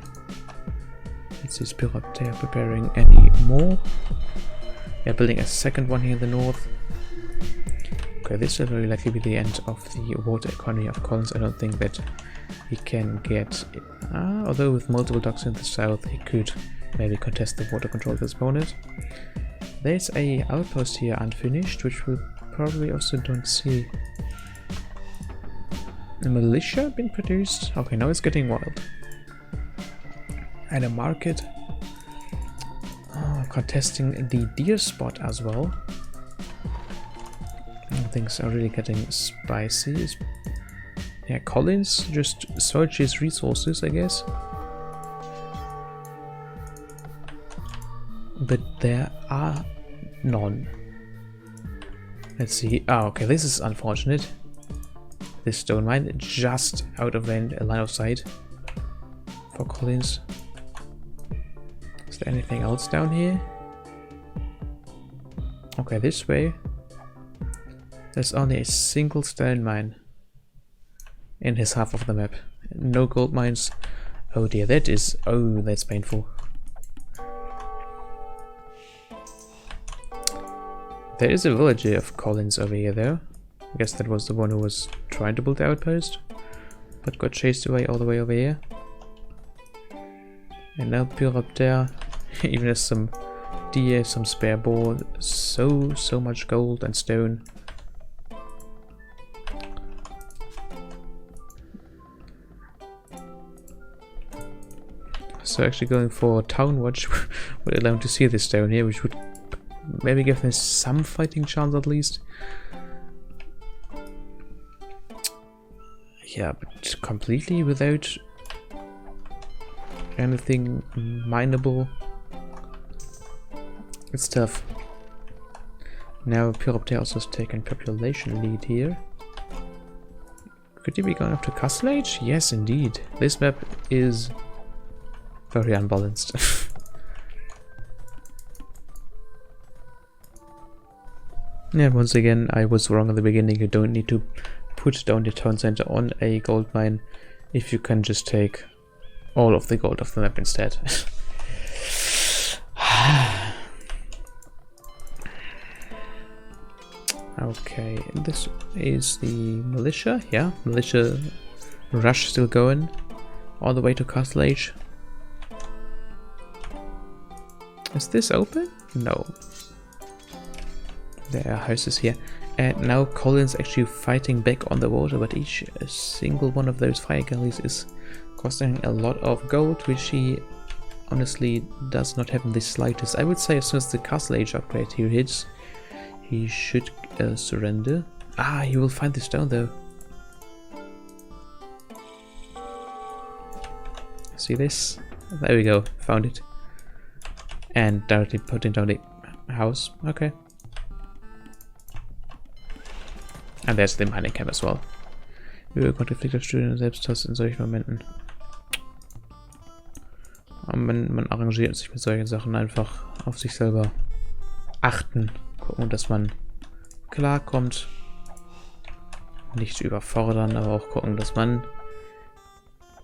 Let's see, is Pyroptere preparing any more? Yeah, building a second one here in the north. Okay, this will very likely be the end of the water economy of Collins. I don't think that he can get, although with multiple docks in the south, he could maybe contest the water control of this opponent. There's a outpost here unfinished, which we'll probably also don't see. A militia being produced? Okay, now it's getting wild. And a market. Contesting the deer spot as well. Things are really getting spicy. Yeah, Collins just searches resources, I guess. But there are none. Let's see. Okay, this is unfortunate. This stone mine just out of line of sight for Collins. Is there anything else down here? Okay, this way. There's only a single stone mine in his half of the map. No gold mines. Oh dear, that is... oh, that's painful. There is a villager of Collins over here though. I guess that was the one who was trying to build the outpost, but got chased away all the way over here. And now Pyroptere even has some deer, some spare board, so much gold and stone. So actually going for Town Watch would allow him to see this stone here, which would maybe give them some fighting chance at least. Yeah, but completely without anything mineable, it's tough. Now Pyroptere also has taken population lead here. Could he be going up to Castle Age? Yes, indeed. This map is very unbalanced. Yeah, once again, I was wrong at the beginning. You don't need to put down the town center on a gold mine if you can just take all of the gold off the map instead. Okay, this is the militia. Yeah, militia rush still going all the way to Castle Age. Is this open? No. There are houses here. And now Collins actually fighting back on the water, but each single one of those fire galleys is costing a lot of gold, which he honestly does not have in the slightest. I would say as soon as the Castle Age upgrade here hits, he should surrender. Ah, he will find the stone though. See this? There we go, found it. And directly putting down the house. Okay. And there's the mining camp as well. Über Konflikte Studien selbst in solchen Momenten. Man arrangiert sich mit solchen Sachen, einfach auf sich selber achten. Gucken, dass man klarkommt. Nicht überfordern, aber auch gucken, dass man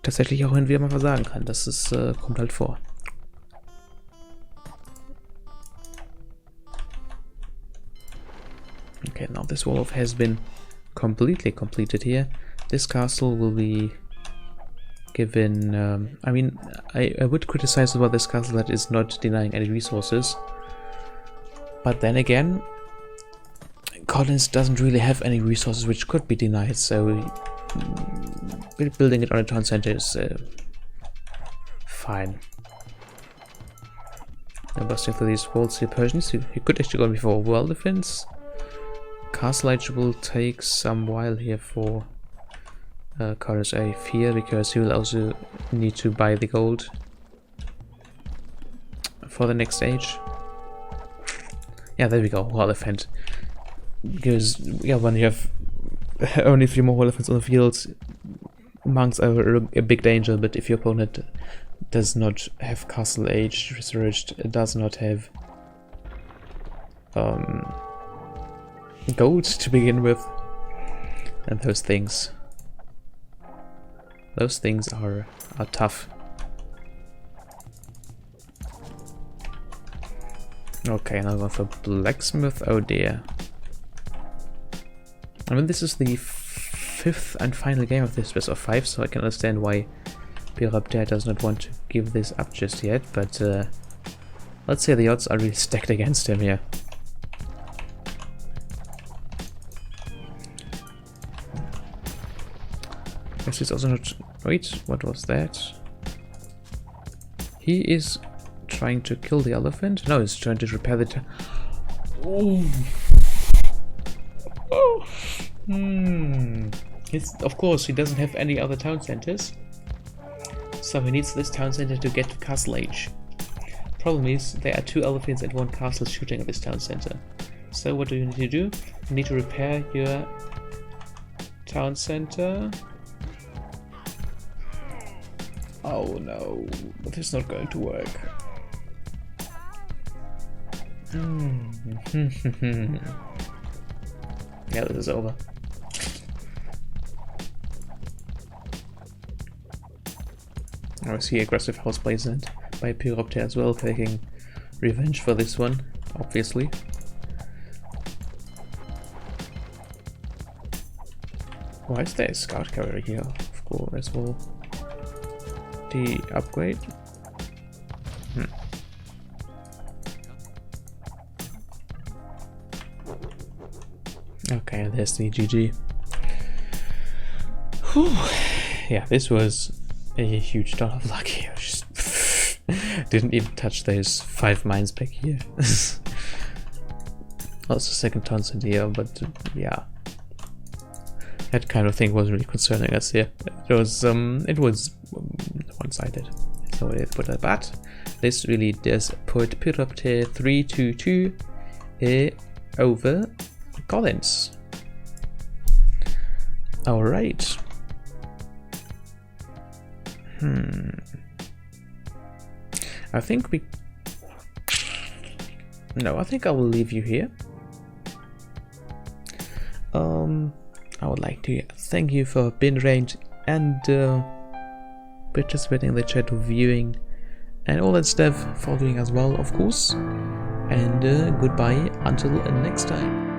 tatsächlich auch hin und wieder mal versagen kann. Das ist, kommt halt vor. Okay, now this wall has been completely completed here. This castle will be given... I mean, I would criticize about this castle that is not denying any resources. But then again, Collins doesn't really have any resources which could be denied, so building it on a town center is fine. Now busting through these walls here, Persians, he could actually go before wall defense. Castle Age will take some while here for Collins, I fear, because he will also need to buy the gold for the next age. Yeah, there we go, wall defense. Because, yeah, when you have only 3 more wall defense on the field, monks are a big danger, but if your opponent does not have Castle Age researched, does not have gold to begin with, and those things are tough. Okay, now going for blacksmith. Oh dear. I mean, this is the 5th and final game of this best of 5, so I can understand why Pyroptere does not want to give this up just yet, but let's say the odds are really stacked against him here. This is also not... Wait, what was that? He is trying to kill the elephant? No, he's trying to repair the... Oh. Oh. Of course, he doesn't have any other town centers, so he needs this town center to get to Castle Age. Problem is, there are 2 elephants and 1 castle shooting at this town center. So what do you need to do? You need to repair your town center. Oh no, this is not going to work. Yeah, this is over. I see aggressive house placement by Pyroptere as well, taking revenge for this one, obviously. Why is there a scout cavalry here? Of course, as well. The upgrade. Okay, there's the GG. Whew. Yeah, this was a huge ton of luck here. Just didn't even touch those 5 mines back here. Also second tons in the air, but yeah. That kind of thing wasn't really concerning us here. It was one-sided. So it put that, but this really does put Pyroptere 322 over Collins. Alright. I think I think I will leave you here. I would like to thank you for being range and participating in the chat, viewing, and all that stuff, following as well, of course. And goodbye until next time.